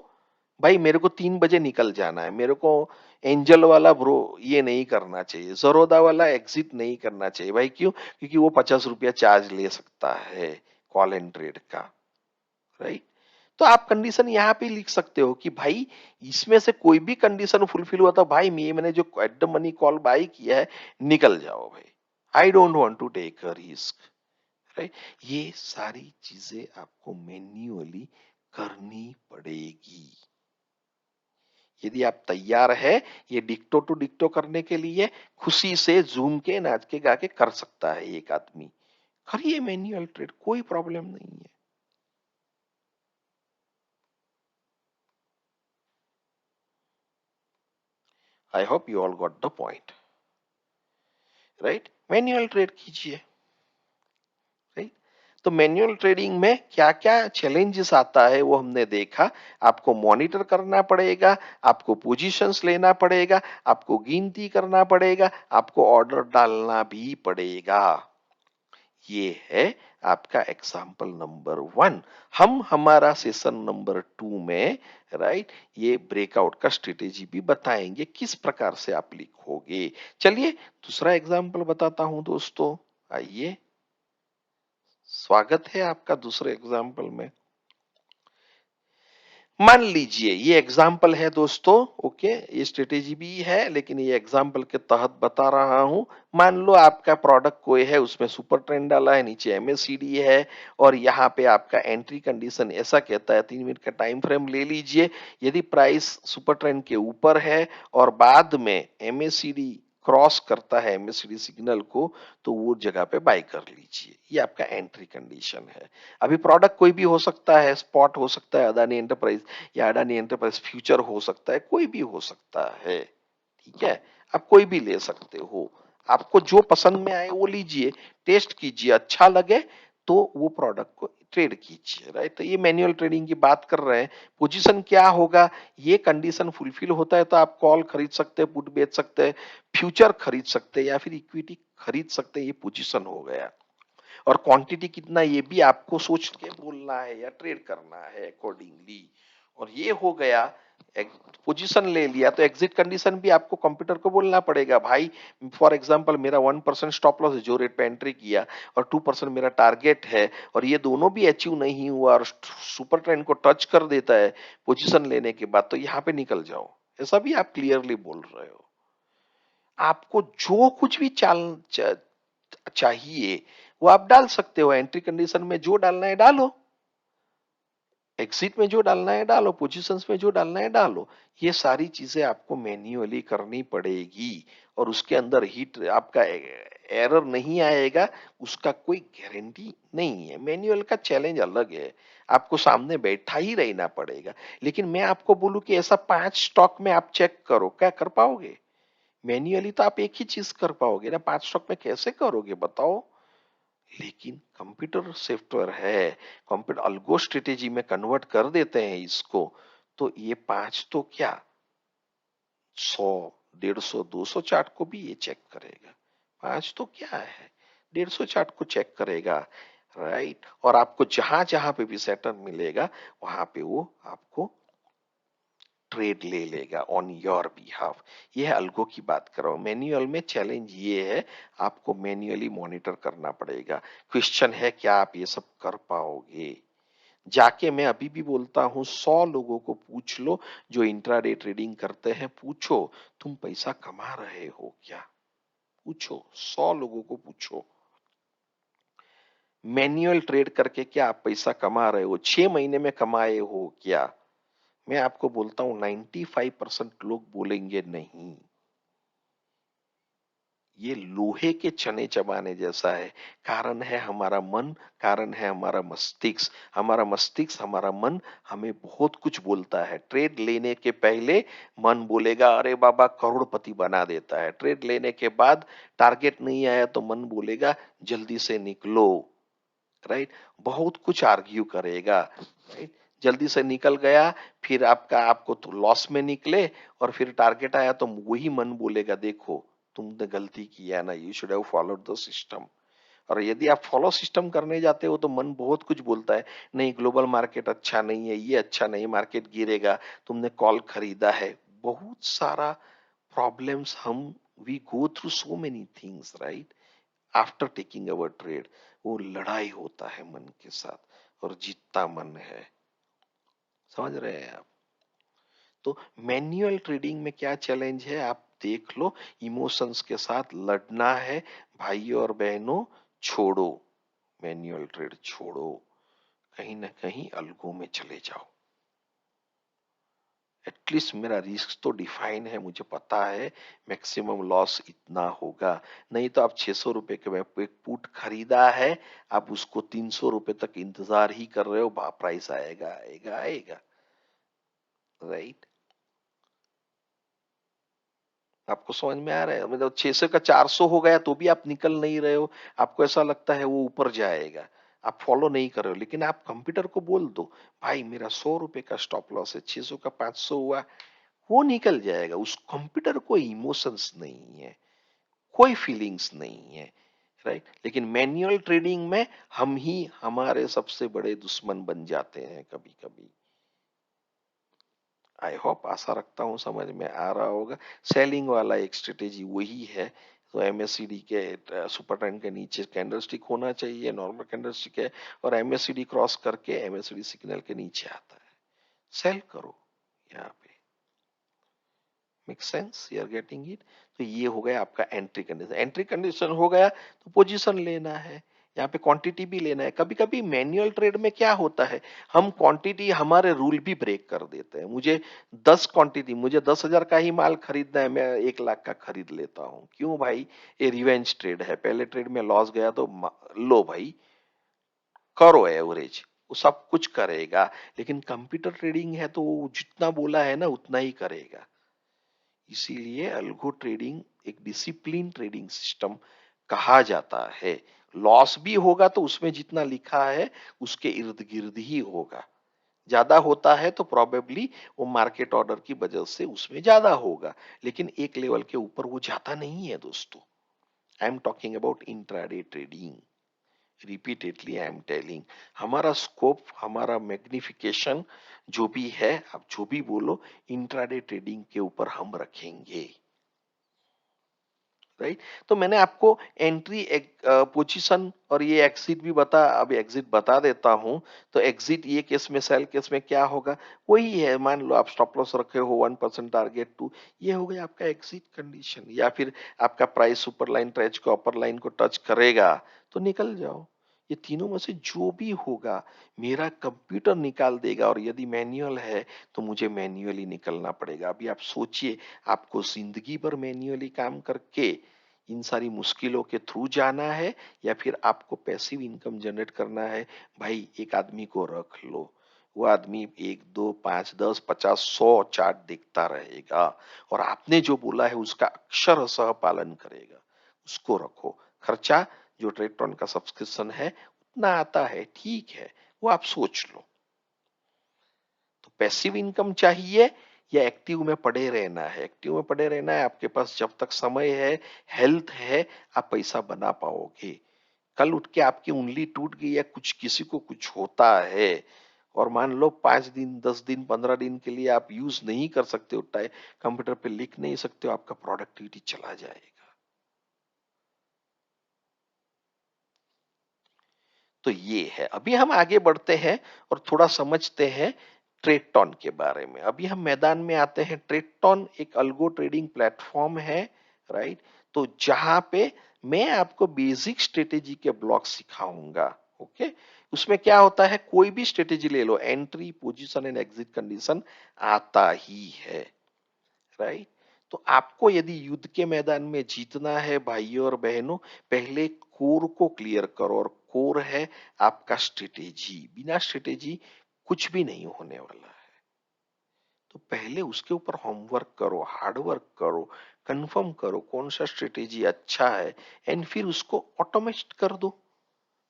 A: भाई मेरे को 3 बजे निकल जाना है, मेरे को एंजल वाला ब्रो ये नहीं करना चाहिए, जरोदा वाला एग्जिट नहीं करना चाहिए भाई। क्यों? क्योंकि वो 50 रुपया चार्ज ले सकता है कॉल एंड ट्रेड का, राइट? तो आप कंडीशन यहाँ पे लिख सकते हो कि भाई इसमें से कोई भी कंडीशन फुलफिल हुआ तो भाई मैंने जो at the money call buy किया है निकल जाओ भाई, I don't want to take a risk, right. ये सारी चीजें आपको मैन्युअली करनी पड़ेगी। यदि आप तैयार है ये डिक्टो टू डिक्टो करने के लिए, खुशी से झूम के नाच के गा के कर सकता है एक आदमी, करिए मैन्युअल ट्रेड, कोई प्रॉब्लम नहीं है। आई hope you all got the point, right. Manual trade कीजिए, राइट। तो मैन्युअल ट्रेडिंग में क्या क्या चैलेंजेस आता है वो हमने देखा। आपको मॉनिटर करना पड़ेगा, आपको पोजीशंस लेना पड़ेगा, आपको गिनती करना पड़ेगा, आपको ऑर्डर डालना भी पड़ेगा। ये है आपका एग्जाम्पल नंबर 1। हम हमारा सेशन नंबर 2 में, राइट, ये ब्रेकआउट का स्ट्रेटेजी भी बताएंगे किस प्रकार से आप लिखोगे। चलिए दूसरा एग्जाम्पल बताता हूं दोस्तों, आइए, स्वागत है आपका दूसरे एग्जाम्पल में। मान लीजिए ये एग्जाम्पल है दोस्तों, ओके, ये स्ट्रेटेजी भी है लेकिन ये एग्जाम्पल के तहत बता रहा हूं। मान लो आपका प्रोडक्ट कोई है, उसमें सुपर ट्रेंड डाला है, नीचे एमएससीडी है और यहाँ पे आपका एंट्री कंडीशन ऐसा कहता है, 3 मिनट का टाइम फ्रेम ले लीजिए। यदि प्राइस सुपर ट्रेंड के ऊपर है और बाद में एमएससीडी क्रॉस करता है एमएससीडी सिग्नल को, तो वो जगह पे बाय कर लीजिए। ये आपका एंट्री कंडीशन है। अभी प्रोडक्ट कोई भी हो सकता है, स्पॉट हो सकता है, अदानी एंटरप्राइज या अडानी एंटरप्राइज फ्यूचर हो सकता है, कोई भी हो सकता है, ठीक है। आप कोई भी ले सकते हो, आपको जो पसंद में आए वो लीजिए, टेस्ट कीजिए, अच्छा लगे तो वो प्रोडक्ट को ट्रेड कीजिए, राइट। तो ये मैन्युअल ट्रेडिंग की बात कर रहे हैं। पोजीशन क्या होगा, ये कंडीशन फुलफिल होता है तो आप कॉल खरीद सकते हैं, पुट बेच सकते हैं, फ्यूचर खरीद सकते हैं या फिर इक्विटी खरीद सकते हैं, ये पोजीशन हो गया। और क्वांटिटी कितना ये भी आपको सोच के बोलना है या ट्रेड करना है अकॉर्डिंगली। और ये हो गया, एक पोजीशन ले लिया तो एग्जिट कंडीशन भी आपको कंप्यूटर को बोलना पड़ेगा भाई। फॉर एग्जांपल मेरा 1% स्टॉप लॉस है जो रेट पे एंट्री किया, और 2% मेरा टारगेट है, और ये दोनों भी अचीव नहीं हुआ और सुपर ट्रेंड को टच कर देता है पोजीशन लेने के बाद, तो यहाँ पे निकल जाओ, ऐसा भी आप क्लियरली बोल रहे हो। आपको जो कुछ भी चाहिए वो आप डाल सकते हो, एंट्री कंडीशन में जो डालना है डालो, एग्जिट में जो डालना है डालो, पोजीशंस में जो डालना है डालो। ये सारी चीजें आपको मैन्युअली करनी पड़ेगी और उसके अंदर हिट आपका एरर नहीं आएगा, उसका कोई गारंटी नहीं है। मैन्युअल का चैलेंज अलग है, आपको सामने बैठा ही रहना पड़ेगा। लेकिन मैं आपको बोलूं कि ऐसा 5 स्टॉक में आप चेक करो, क्या कर पाओगे? मैन्युअली तो आप एक ही चीज कर पाओगे ना, 5 स्टॉक में कैसे करोगे बताओ? लेकिन कंप्यूटर सॉफ्टवेयर है, कंप्यूटर अल्गो स्ट्रेटेजी में कन्वर्ट कर देते हैं इसको, तो ये 5 तो क्या, 100, 150, 200 चार्ट को भी ये चेक करेगा। 5 तो क्या है, 150 चार्ट को चेक करेगा, राइट। और आपको जहां जहां पे भी सेटअप मिलेगा वहां पे वो आपको ट्रेड ले लेगा ऑन योर बिहाफ। ये है अल्गो की बात कर रहा हूं। मैन्युअल में चैलेंज ये है, आपको मैन्युअली मॉनिटर करना पड़ेगा। क्वेश्चन है क्या आप ये सब कर पाओगे? जाके मैं अभी भी बोलता हूं 100 लोगों को पूछ लो जो इंट्राडे ट्रेडिंग करते हैं, पूछो तुम पैसा कमा रहे हो क्या? पूछो, 100 लोगों को पूछो, मैन्युअल ट्रेड करके क्या आप पैसा कमा रहे हो, 6 महीने में कमाए हो क्या? मैं आपको बोलता हूं 95% लोग बोलेंगे नहीं। ये लोहे के चने चबाने जैसा है। कारण है हमारा मन, कारण है हमारा मस्तिष्क। हमारा मस्तिष्क, हमारा मन हमें बहुत कुछ बोलता है। ट्रेड लेने के पहले मन बोलेगा अरे बाबा करोड़पति बना देता है, ट्रेड लेने के बाद टारगेट नहीं आया तो मन बोलेगा जल्दी से निकलो, राइट। बहुत कुछ आर्ग्यू करेगा, राइट। जल्दी से निकल गया, फिर आपको तो लॉस में निकले, और फिर टारगेट आया तो वही मन बोलेगा देखो तुमने गलती किया ना, you should have followed the system. और यदि आप फॉलो सिस्टम करने जाते हो तो मन बहुत कुछ बोलता है, नहीं ग्लोबल मार्केट अच्छा नहीं है, ये अच्छा नहीं, मार्केट गिरेगा, तुमने कॉल खरीदा है, बहुत सारा प्रॉब्लम्स हम, we go through so many things, right, after taking our trade. वो लड़ाई होता है मन के साथ और जीतता मन है। समझ रहे हैं आप? तो मैन्युअल ट्रेडिंग में क्या चैलेंज है आप देख लो। इमोशंस के साथ लड़ना है। भाइयों और बहनों, छोड़ो, मैन्युअल ट्रेड छोड़ो, कहीं ना कहीं अलगो में चले जाओ। एटलीस्ट मेरा रिस्क तो डिफाइन है, मुझे पता है मैक्सिमम लॉस इतना होगा। नहीं तो आप 600 रुपए के में एक पुट खरीदा है, आप उसको 300 रुपए तक इंतजार ही कर रहे हो, प्राइस आएगा आएगा आएगा, राइट? आपको समझ में आ रहा है? मतलब 600 का 400 हो गया तो भी आप निकल नहीं रहे हो, आपको ऐसा लगता है वो ऊपर जाएगा, आप फॉलो नहीं कर रहे हो। लेकिन आप कंप्यूटर को बोल दो, भाई मेरा 100 रुपए का स्टॉप लॉस है, 600 का 500 हुआ, वो निकल जाएगा। उस कंप्यूटर को इमोशंस नहीं है, कोई फीलिंग्स नहीं है, राइट? लेकिन मैन्युअल ट्रेडिंग में हम ही हमारे सबसे बड़े दुश्मन बन जाते हैं कभी कभी। आई होप, आशा रखता हूँ समझ में आ रहा होगा। सेलिंग वाला एक स्ट्रेटेजी वही है। तो एमएससीडी के सुपर ट्रेंड के नीचे कैंडलस्टिक होना चाहिए, नॉर्मल कैंडलस्टिक है, और एमएससीडी क्रॉस करके एमएससीडी सिग्नल के नीचे आता है, सेल करो यहाँ पे। Make sense? You are getting it? तो ये हो गया आपका एंट्री कंडीशन। एंट्री कंडीशन हो गया तो पोजीशन लेना है, यहाँ पे क्वांटिटी भी लेना है। कभी कभी मैन्युअल ट्रेड में क्या होता है, हम क्वांटिटी हमारे रूल भी ब्रेक कर देते हैं। मुझे 10 क्वांटिटी, मुझे 10,000 का ही माल खरीदना है, मैं 1 लाख का खरीद लेता हूँ। क्यों भाई? ये रिवेंज ट्रेड है, पहले ट्रेड में लॉस गया तो लो भाई, करो एवरेज, वो सब कुछ करेगा। लेकिन कंप्यूटर ट्रेडिंग है तो वो जितना बोला है ना उतना ही करेगा। इसीलिए अल्गो ट्रेडिंग एक डिसिप्लिन ट्रेडिंग सिस्टम कहा जाता है। लॉस भी होगा तो उसमें जितना लिखा है उसके इर्द गिर्द ही होगा। ज्यादा होता है तो प्रोबेबली वो मार्केट ऑर्डर की वजह से उसमें ज्यादा होगा, लेकिन एक लेवल के ऊपर वो जाता नहीं है दोस्तों। I am talking about intraday trading. Repeatedly I am telling, हमारा स्कोप, हमारा मैग्निफिकेशन जो भी है, आप जो भी बोलो, इंट्राडे ट्रेडिंग के ऊपर हम रखेंगे, राइट? तो मैंने आपको एंट्री, पोजीशन और ये एग्जिट भी अब एग्जिट बता देता हूं। तो एग्जिट ये केस में, सेल केस में क्या होगा, वही है। मान लो आप स्टॉप लॉस रखे हो 1% टारगेट टू, ये हो गया आपका एग्जिट कंडीशन। या फिर आपका प्राइस सुपर लाइन टच को, अपर लाइन को टच करेगा तो निकल जाओ। ये तीनों में से जो भी होगा मेरा कंप्यूटर निकाल देगा, और यदि मैन्युअल है तो मुझे मैन्युअली निकलना पड़ेगा। अभी आप सोचिए, आपको जिंदगी भर मैन्युअली काम करके इन सारी मुश्किलों के थ्रू जाना है, या फिर आपको पैसिव इनकम जनरेट करना है? भाई एक आदमी को रख लो, वो आदमी 1, 2, 5, 10, 50, 100 चार्ट देखता रहेगा, और आपने जो बोला है उसका अक्षरशः पालन करेगा। उसको रखो। खर्चा जो ट्रेडटॉन का सब्सक्रिप्शन है उतना आता है, ठीक है, वो आप सोच लो। तो पैसिव इनकम चाहिए या एक्टिव में पड़े रहना है? एक्टिव में पड़े रहना है, आपके पास जब तक समय है, हेल्थ है, आप पैसा बना पाओगे। कल उठ के आपकी उंगली टूट गई या कुछ, किसी को कुछ होता है, और मान लो 5 दिन, 10 दिन, 15 दिन के लिए आप यूज नहीं कर सकते हो, कंप्यूटर पे लिख नहीं सकते हो, आपका प्रोडक्टिविटी चला जाएगा। तो ये है। अभी हम आगे बढ़ते हैं और थोड़ा समझते हैं ट्रेडटॉन के बारे में। अभी हम मैदान में आते हैं। ट्रेडटॉन एक अल्गो ट्रेडिंग प्लेटफॉर्म है, राइट? तो जहां पे मैं आपको बेसिक स्ट्रेटेजी के ब्लॉक सिखाऊंगा। ओके? उसमें क्या होता है, कोई भी स्ट्रेटेजी ले लो, entry, position and exit condition आता ही है, राइट? तो आपको यदि युद्ध के मैदान में जीतना है भाइयों और बहनों, पहले कोर को क्लियर करो, और कोर है आपका स्ट्रेटेजी। बिना स्ट्रेटेजी कुछ भी नहीं होने वाला है। तो पहले उसके ऊपर होमवर्क करो, हार्डवर्क करो, कंफर्म करो कौन सा स्ट्रेटेजी अच्छा है, एंड फिर उसको ऑटोमेट कर दो।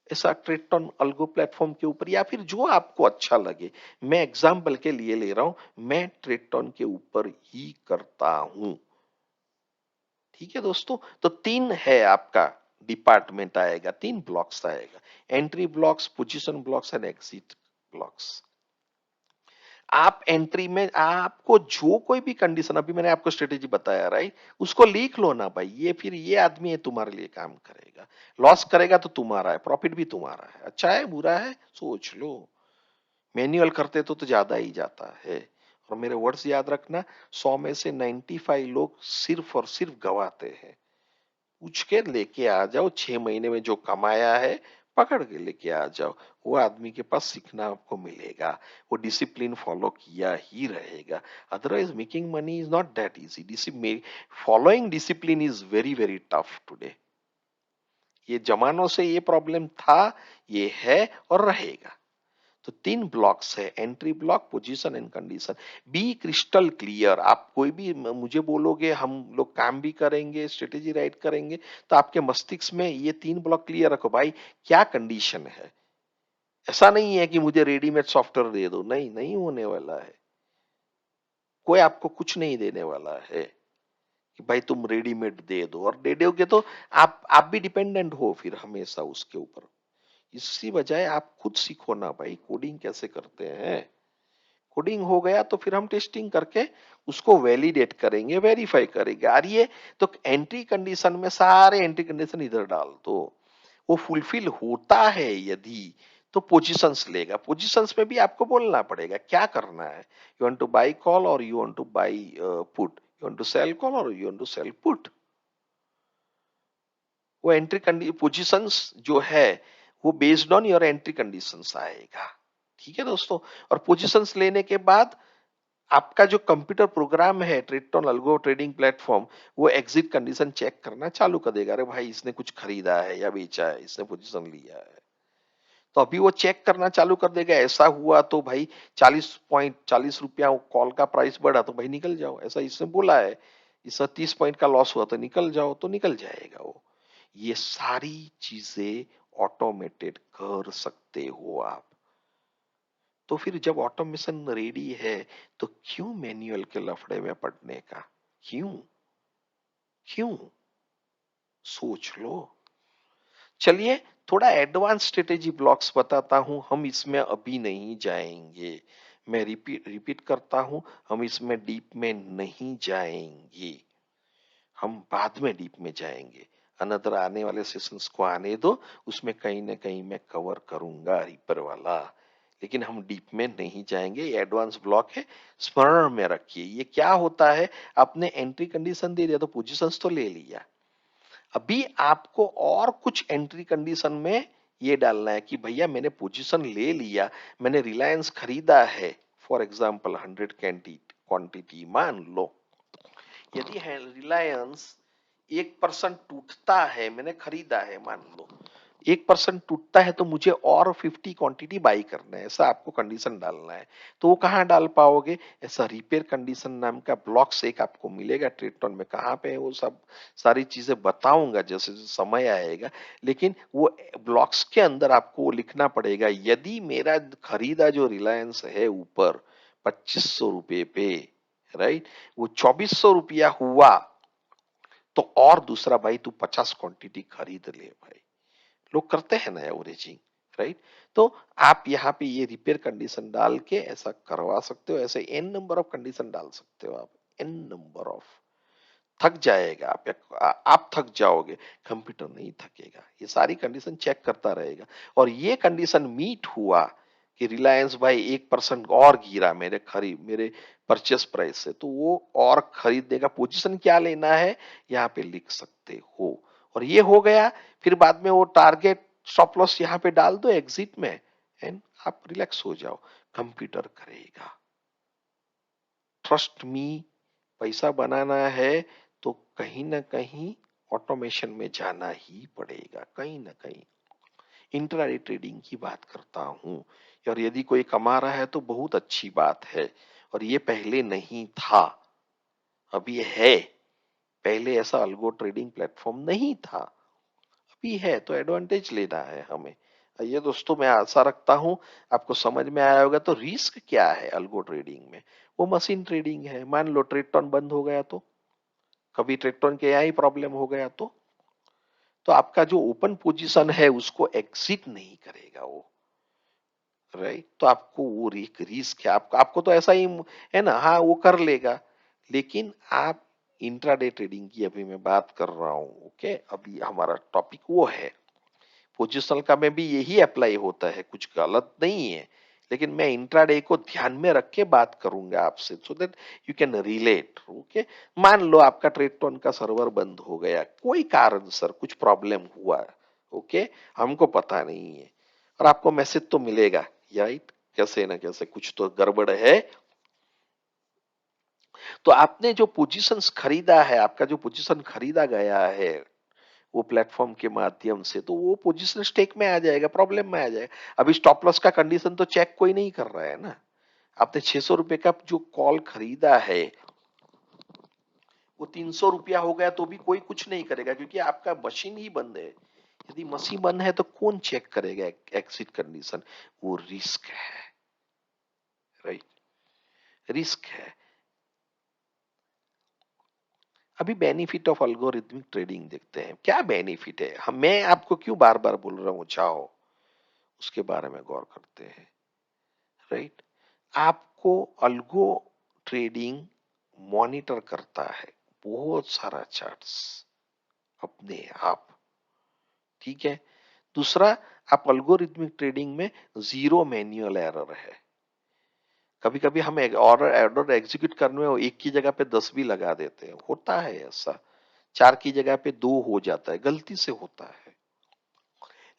A: ऐसा ट्रेडटॉन अल्गो प्लेटफॉर्म के ऊपर, या फिर जो आपको अच्छा लगे। मैं एग्जाम्पल के लिए ले रहा हूं, मैं ट्रेडटॉन के ऊपर ही करता हूं। ठीक है दोस्तों? तो 3 है आपका डिपार्टमेंट आएगा, 3 ब्लॉक्स आएगा। Entry blocks, position blocks and exit blocks. आप एंट्री में आपको जो कोई भी कंडीशन, अभी मैंने आपको स्ट्रेटेजी बताया, राइट? उसको लिख लो ना भाई, ये फिर ये आदमी है तुम्हारे लिए काम करेगा। लॉस करेगा तो तुम्हारा है, प्रॉफिट भी तुम्हारा है, अच्छा है बुरा है सोच लो। मैन्युअल करते तो ज्यादा ही जाता है। और मेरे वर्ड्स याद रखना, 100 में से 95 लोग सिर्फ और सिर्फ गवाते हैं। पूछ के लेके आ जाओ, 6 महीने में जो कमाया है पकड़ के लेके आ जाओ। वो आदमी के पास सीखना आपको मिलेगा, वो डिसिप्लिन फॉलो किया ही रहेगा। Otherwise making money is not that easy. Following discipline is very very tough today. ये जमानों से ये प्रॉब्लम था, ये है और रहेगा। तो 3 ब्लॉक्स है, entry block, position and condition. B crystal clear. आप कोई भी मुझे बोलोगे, हम लोग काम भी करेंगे, स्ट्रेटेजी राइट करेंगे, तो आपके मस्तिष्क में ये 3 ब्लॉक क्लियर रखो भाई। क्या कंडीशन है? ऐसा नहीं है कि मुझे रेडीमेड सॉफ्टवेयर दे दो, नहीं, नहीं होने वाला है। कोई आपको कुछ नहीं देने वाला है कि भाई तुम रेडीमेड दे दो, और दे दोगे तो आप भी डिपेंडेंट हो फिर हमेशा उसके ऊपर। इसी बजाय आप खुद सीखो ना भाई, कोडिंग कैसे करते हैं। कोडिंग हो गया तो फिर हम टेस्टिंग करके उसको वैलिडेट करेंगे, वेरीफाई करेंगे। आ रही है तो एंट्री कंडीशन में सारे एंट्री कंडीशन इधर डाल दो। वो फुलफिल होता है यदि, तो पोजीशंस लेगा। पोजीशंस में भी आपको बोलना पड़ेगा क्या करना है। You want to buy call और you want to buy put, you want to sell call और you want to sell put. वो एंट्री कंडी पोजीशंस जो है वो based on your entry conditions आएगा। ठीक है दोस्तों। और पोजीशंस लेने के बाद आपका जो कंप्यूटर प्रोग्राम है ट्रेडटॉन अल्गो ट्रेडिंग प्लेटफॉर्म, वो एग्जिट कंडीशन चेक करना चालू कर देगा। अरे भाई इसने कुछ खरीदा है या बेचा है, इसने पोजीशन लिया है, तो अभी वो चेक करना चालू कर देगा। ऐसा हुआ तो भाई 40 रुपया कॉल का प्राइस बढ़ा तो भाई निकल जाओ, ऐसा इसने बोला है। इससे 30 पॉइंट का लॉस हुआ तो निकल जाओ, तो निकल जाएगा वो। ये सारी चीजें ऑटोमेटेड कर सकते हो आप। तो फिर जब ऑटोमेशन रेडी है, तो क्यों मैन्युअल के लफड़े में पड़ने का? क्यों? क्यों? सोच लो। चलिए, थोड़ा एडवांस स्ट्रेटेजी ब्लॉक्स बताता हूं, हम इसमें अभी नहीं जाएंगे। मैं रिपीट रिपीट करता हूं, हम इसमें डीप में नहीं जाएंगे, हम बाद में डीप में जाएंगे। अनदर आने वाले सेशंस को आने दो, उसमें कहीं ना कहीं मैं कवर करूंगा रिपर वाला। लेकिन हम डीप में नहीं जाएंगे, ये एडवांस ब्लॉक है, स्मरण में रखिए। ये क्या होता है, आपने एंट्री कंडीशन दे दिया तो पोजीशंस तो ले लिया, अभी आपको और कुछ एंट्री कंडीशन में ये डालना है कि भैया मैंने पोजीशन ले लिया, मैंने रिलायंस खरीदा है, फॉर एग्जांपल 100 क्वांटिटी मान लो। यदि है रिलायंस 1% टूटता है, मैंने खरीदा है मान लो, 1% टूटता है तो मुझे और 50 क्वांटिटी बाई करना है, ऐसा आपको कंडीशन डालना है। तो वो कहाँ डाल पाओगे? ऐसा रिपेयर कंडीशन नाम का ब्लॉक्स एक आपको मिलेगा ट्रेडटॉन में। कहाँ पे है वो सब सारी चीजें बताऊंगा जैसे जैसे समय आएगा। लेकिन वो ब्लॉक्स के अंदर आपको वो लिखना पड़ेगा, यदि मेरा खरीदा जो रिलायंस है ऊपर 2500 रुपए पे, राइट, वो 2400 रुपया हुआ, तो और दूसरा भाई तू 50 क्वांटिटी खरीद ले भाई। लोग करते हैं ना एवरेजिंग, राइट। तो आप यहाँ पे ये रिपेयर कंडीशन डाल के ऐसा करवा सकते हो, ऐसे एन नंबर ऑफ कंडीशन डाल सकते हो आप, एन नंबर ऑफ। थक जाएगा आप थक जाओगे, कंप्यूटर नहीं थकेगा, ये सारी कंडीशन चेक करता रहेगा। और ये कंडीशन मीट हुआ कि रिलायंस भाई 1% और गिरा मेरे परचेस प्राइस से, तो वो और खरीदने का पोजीशन क्या लेना है यहाँ पे लिख सकते हो। और ये हो गया, फिर बाद में वो टारगेट स्टॉप लॉस यहाँ पे डाल दो एग्जिट में, एंड आप रिलैक्स हो जाओ, कंप्यूटर करेगा। ट्रस्ट मी, पैसा बनाना है तो कहीं ना कहीं ऑटोमेशन में जाना ही पड़ेगा, कहीं ना कहीं। इंट्राडे ट्रेडिंग की बात करता हूं, और यदि कोई कमा रहा है तो बहुत अच्छी बात है। और ये पहले नहीं था, अभी है। पहले ऐसा अल्गो ट्रेडिंग प्लेटफॉर्म नहीं था, अभी है, तो एडवांटेज लेना है हमें। ये दोस्तों मैं आशा रखता हूं आपको समझ में आया होगा। तो रिस्क क्या है अल्गो ट्रेडिंग में? वो मशीन ट्रेडिंग है। मान लो ट्रेडटॉन बंद हो गया तो, कभी ट्रेडटॉन के यहाँ ही प्रॉब्लम हो गया तो आपका जो ओपन पोजीशन है उसको एग्जिट नहीं करेगा वो, राइट। तो आपको वो रिस्क है, आपको तो ऐसा ही है ना, हाँ वो कर लेगा। लेकिन आप इंट्राडे ट्रेडिंग की अभी मैं बात कर रहा हूँ, ओके, अभी हमारा टॉपिक वो है। पोजिशनल का में भी यही अप्लाई होता है, कुछ गलत नहीं है। लेकिन मैं इंट्राडे को ध्यान में रख के बात करूंगा आपसे so that you can relate. Okay, मान लो आपका ट्रेडटोन का सर्वर बंद हो गया, कोई कारण सर कुछ प्रॉब्लम हुआ, ओके, हमको पता नहीं है, और आपको मैसेज तो मिलेगा, राइट, कैसे ना कैसे कुछ तो गड़बड़ है। तो आपने जो पोजीशंस खरीदा है, आपका जो पोजीशन खरीदा गया है वो प्लेटफॉर्म के माध्यम से, तो वो पोजीशन स्टेक में आ जाएगा, प्रॉब्लम में आ जाएगा। अभी स्टॉप लॉस का कंडीशन तो चेक कोई नहीं कर रहा है ना। आपने 600 रुपए का जो कॉल खरीदा है वो 300 रुपया हो गया तो भी कोई कुछ नहीं करेगा, क्योंकि आपका मशीन ही बंद है। यदि मशीन बंद है तो कौन चेक करेगा एक्सिट कंडीशन? वो रिस्क है, राइट, रिस्क है। अभी बेनिफिट ऑफ अल्गोरिथमिक ट्रेडिंग देखते हैं, क्या बेनिफिट है, हम मैं आपको क्यों बार बार बोल रहा हूं चाहो उसके बारे में गौर करते हैं, राइट। आपको अल्गो ट्रेडिंग मॉनिटर करता है बहुत सारा चार्ट्स अपने आप, ठीक है। दूसरा, आप अल्गोरिथमिक ट्रेडिंग में जीरो मैन्युअल एरर है। कभी कभी हम ऑर्डर ऑर्डर एग्जीक्यूट करने में एक की जगह पे 10 भी लगा देते हैं, होता है ऐसा, 4 की जगह पे 2 हो जाता है, गलती से होता है,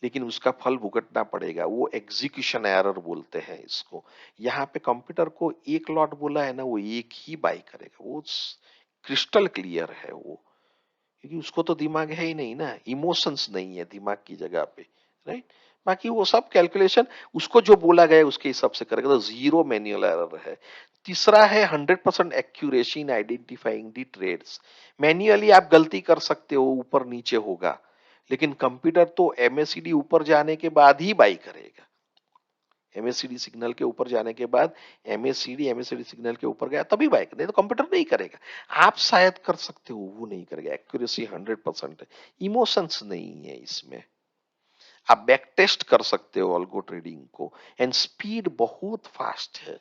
A: लेकिन उसका फल भुगतना पड़ेगा, वो एग्जीक्यूशन एरर बोलते हैं इसको। यहाँ पे कंप्यूटर को एक लॉट बोला है ना, वो एक ही बाई करेगा, वो क्रिस्टल क्लियर है वो, क्योंकि उसको तो दिमाग है ही नहीं ना, इमोशंस नहीं है दिमाग की जगह पे, राइट। बाकी वो सब कैलकुलेशन उसको जो बोला गया उसके हिसाब से करेगा, तो जीरो मैन्युअल एरर है। तीसरा है 100% accuracy in identifying the trades. Manually आप गलती कर सकते हो, ऊपर नीचे होगा, लेकिन कंप्यूटर तो एमएससीडी ऊपर जाने के बाद ही बाई करेगा। एमएससीडी सिग्नल के ऊपर जाने के बाद एमएससीडी सिग्नल के ऊपर गया तभी बाइक, नहीं तो कंप्यूटर नहीं करेगा। आप शायद कर सकते हो, वो नहीं करेगा। एक्यूरेसी 100% है, इमोशंस नहीं है इसमें। आप बैक टेस्ट कर सकते हो अल्गो ट्रेडिंग को, एंड स्पीड बहुत फास्ट है।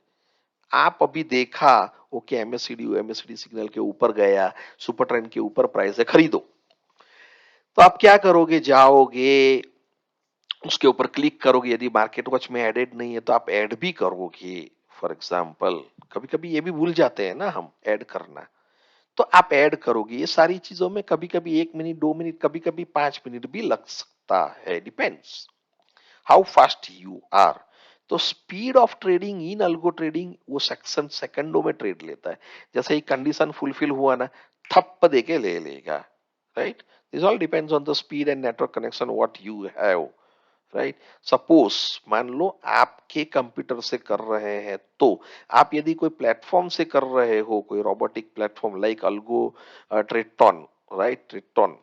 A: आप अभी देखा, ओके, एमएससीडी सिग्नल के ऊपर गया, सुपर ट्रेंड के ऊपर प्राइस है, खरीदो, तो आप क्या करोगे, जाओगे उसके ऊपर क्लिक करोगे, यदि मार्केट वॉच में एडेड नहीं है तो आप ऐड भी करोगे। फॉर एग्जाम्पल, कभी कभी ये भी भूल जाते हैं ना हम ऐड करना, तो आप ऐड करोगे। ये सारी चीजों में कभी कभी 1 मिनट 2 मिनट, कभी कभी 5 मिनट भी लग सकता है, depends how fast you are. तो speed of trading in algo trading वो सेक्शन सेकंडों में ट्रेड लेता है। जैसे ही कंडीशन फुलफिल हुआ ना, थप्प देके ले लेगा, right. This all depends on the speed and network connection what you have, right. Suppose मान लो आपके कंप्यूटर से कर रहे हैं, तो आप यदि कोई प्लेटफॉर्म से कर रहे हो, कोई robotic platform like algo Tradetron, right, Tradetron,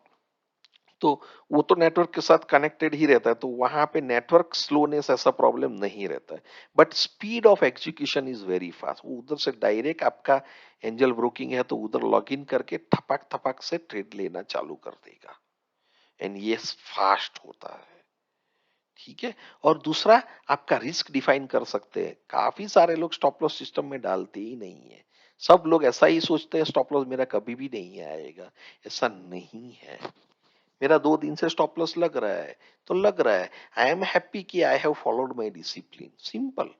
A: तो वो तो नेटवर्क के साथ कनेक्टेड ही रहता है, तो वहां पे नेटवर्क स्लोनेस ऐसा प्रॉब्लम नहीं रहता है। But speed of execution is very fast, वो उधर से डायरेक्ट आपका एंजल ब्रोकिंग है तो उधर लॉग इन करके थपक थपक से ट्रेड लेना चालू कर देगा, एंड ये फास्ट होता है, ठीक है। और दूसरा, आपका रिस्क डिफाइन कर सकते हैं। काफी सारे लोग स्टॉप लॉस सिस्टम में डालते ही नहीं है। सब लोग ऐसा ही सोचते हैं स्टॉप लॉस मेरा कभी भी नहीं आएगा, ऐसा नहीं है। मेरा 2 दिन से स्टॉप लॉस लग रहा है तो लग रहा है, आई एम हैप्पी कि I have followed my discipline, simple.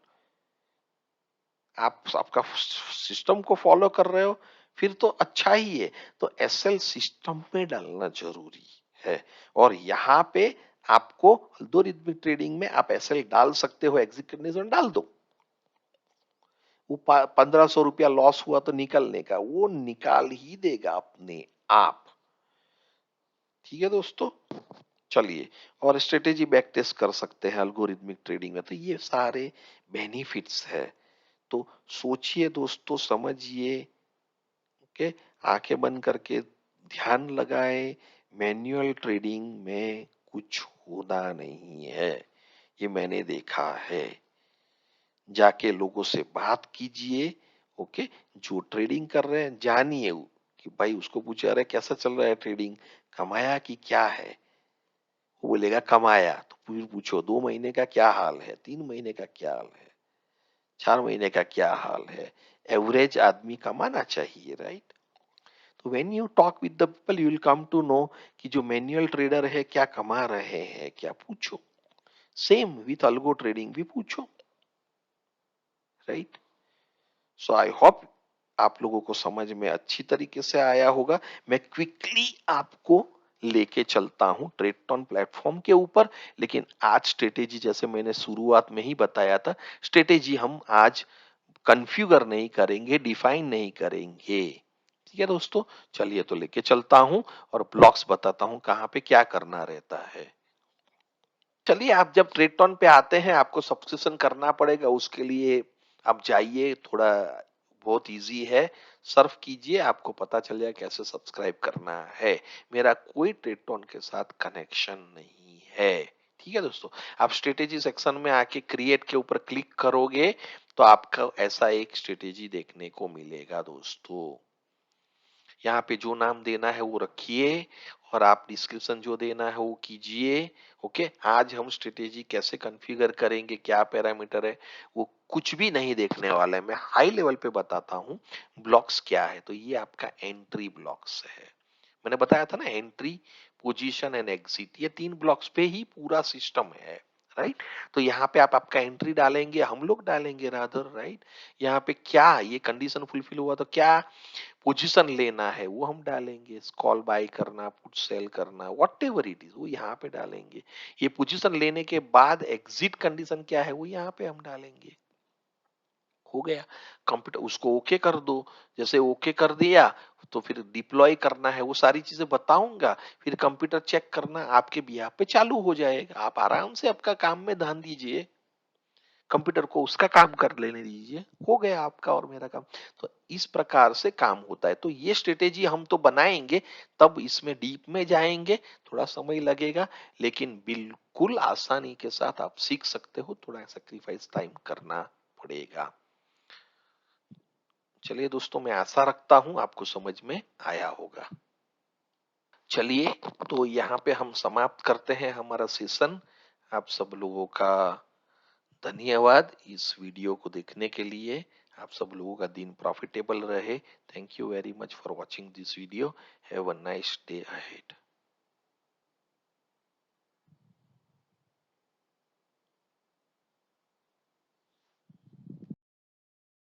A: आप आपका सिस्टम को फॉलो कर रहे हो फिर तो अच्छा ही है। तो एसएल सिस्टम में डालना जरूरी है, और यहाँ पे आपको अल्गोरिथमिक ट्रेडिंग में आप एसएल डाल सकते हो, एग्जिट करने से डाल दो। वो 1500 रुपया लॉस हुआ तो निकलने का, वो निकाल ही देगा अपने आप, ठीक है दोस्तों। चलिए, और स्ट्रेटेजी बैक टेस्ट कर सकते हैं अल्गोरिथमिक ट्रेडिंग में, तो ये सारे बेनिफिट्स है। तो सोचिए दोस्तों, समझिए, ओके, आंखें बंद करके ध्यान लगाए। मैन्युअल ट्रेडिंग में कुछ होना नहीं है, ये मैंने देखा है। जाके लोगों से बात कीजिए, ओके, जो ट्रेडिंग कर रहे हैं जानिए, कि भाई उसको पूछे अरे कैसा चल रहा है ट्रेडिंग, कमाया कि क्या है, वो बोलेगा कमाया, तो फिर पूछो 2 महीने का क्या हाल है, 3 महीने का क्या हाल है, 4 महीने का क्या हाल है। एवरेज आदमी कमाना चाहिए, राइट। तो when you talk with the people you will come to know कि जो मैन्युअल ट्रेडर है क्या कमा रहे हैं, क्या पूछो। सेम विथ अल्गो ट्रेडिंग भी पूछो, राइट। सो आई होप आप लोगों को समझ में अच्छी तरीके से आया होगा। मैं क्विकली आपको लेके चलता हूं ट्रेडटॉन प्लेटफॉर्म के ऊपर, लेकिन आज स्ट्रेटेजी जैसे मैंने शुरुआत में ही बताया था, स्ट्रेटेजी हम आज कॉन्फ़िगर नहीं करेंगे, डिफाइन नहीं करेंगे। ठीक है दोस्तों, चलिए तो लेके चलता हूं और ब्लॉक्स बताता हूं कहाँ पे क्या करना रहता है। चलिए, आप जब ट्रेडटॉन पे आते हैं आपको सब्सक्रिप्शन करना पड़ेगा, उसके लिए आप जाइए, थोड़ा बहुत इजी है, सर्फ कीजिए, आपको पता चल जाए कैसे सब्सक्राइब करना है। मेरा कोई ट्रेडटॉन के साथ कनेक्शन नहीं है। ठीक है दोस्तों, आप स्ट्रेटेजी सेक्शन में आके क्रिएट के ऊपर क्लिक करोगे तो आपको ऐसा एक स्ट्रेटेजी देखने को मिलेगा दोस्तों। यहाँ पे जो नाम देना है वो रखिए और आप डिस्क्रिप्शन जो देना है वो कीजिए। ओके, आज हम स्ट्रेटेजी कैसे कॉन्फ़िगर करेंगे, क्या पैरामीटर है, वो कुछ भी नहीं देखने वाला है। मैं हाई लेवल पे बताता हूँ ब्लॉक्स क्या है। तो ये आपका एंट्री ब्लॉक्स है। मैंने बताया था ना, एंट्री, पोजीशन एंड एग्जिट, ये 3 ब्लॉक्स पे ही पूरा सिस्टम है। राइट, तो यहाँ पे आप आपका एंट्री डालेंगे, हम लोग डालेंगे रादर। राइट, यहाँ पे क्या ये कंडीशन फुलफिल हुआ तो क्या पोजीशन लेना है वो हम डालेंगे, कॉल बाय करना, पुट सेल करना, व्हाट एवर इट इज वो यहाँ पे डालेंगे। ये पोजीशन लेने के बाद एग्जिट कंडीशन क्या है वो यहाँ पे हम डालेंगे। हो गया, कंप्यूटर उसको ओके कर दो। जैसे ओके कर दिया तो फिर डिप्लॉय करना है, वो सारी चीजें बताऊंगा। फिर कंप्यूटर चेक करना आपके बिहाफ पे चालू हो जाएगा। आप आराम से आपका काम में ध्यान दीजिए, कंप्यूटर को उसका काम कर लेने दीजिए, हो गया आपका और मेरा काम। तो इस प्रकार से काम होता है। तो ये स्ट्रेटेजी हम तो बनाएंगे, तब इसमें डीप में जाएंगे, थोड़ा समय लगेगा, लेकिन बिल्कुल आसानी के साथ आप सीख सकते हो। थोड़ा सेक्रीफाइस टाइम करना पड़ेगा। चलिए दोस्तों, मैं आशा रखता हूं आपको समझ में आया होगा। चलिए, तो यहाँ पे हम समाप्त करते हैं हमारा सेशन। आप सब लोगों का धन्यवाद इस वीडियो को देखने के लिए। आप सब लोगों का दिन प्रॉफिटेबल रहे। Thank you very much for watching this video. Have a nice day ahead.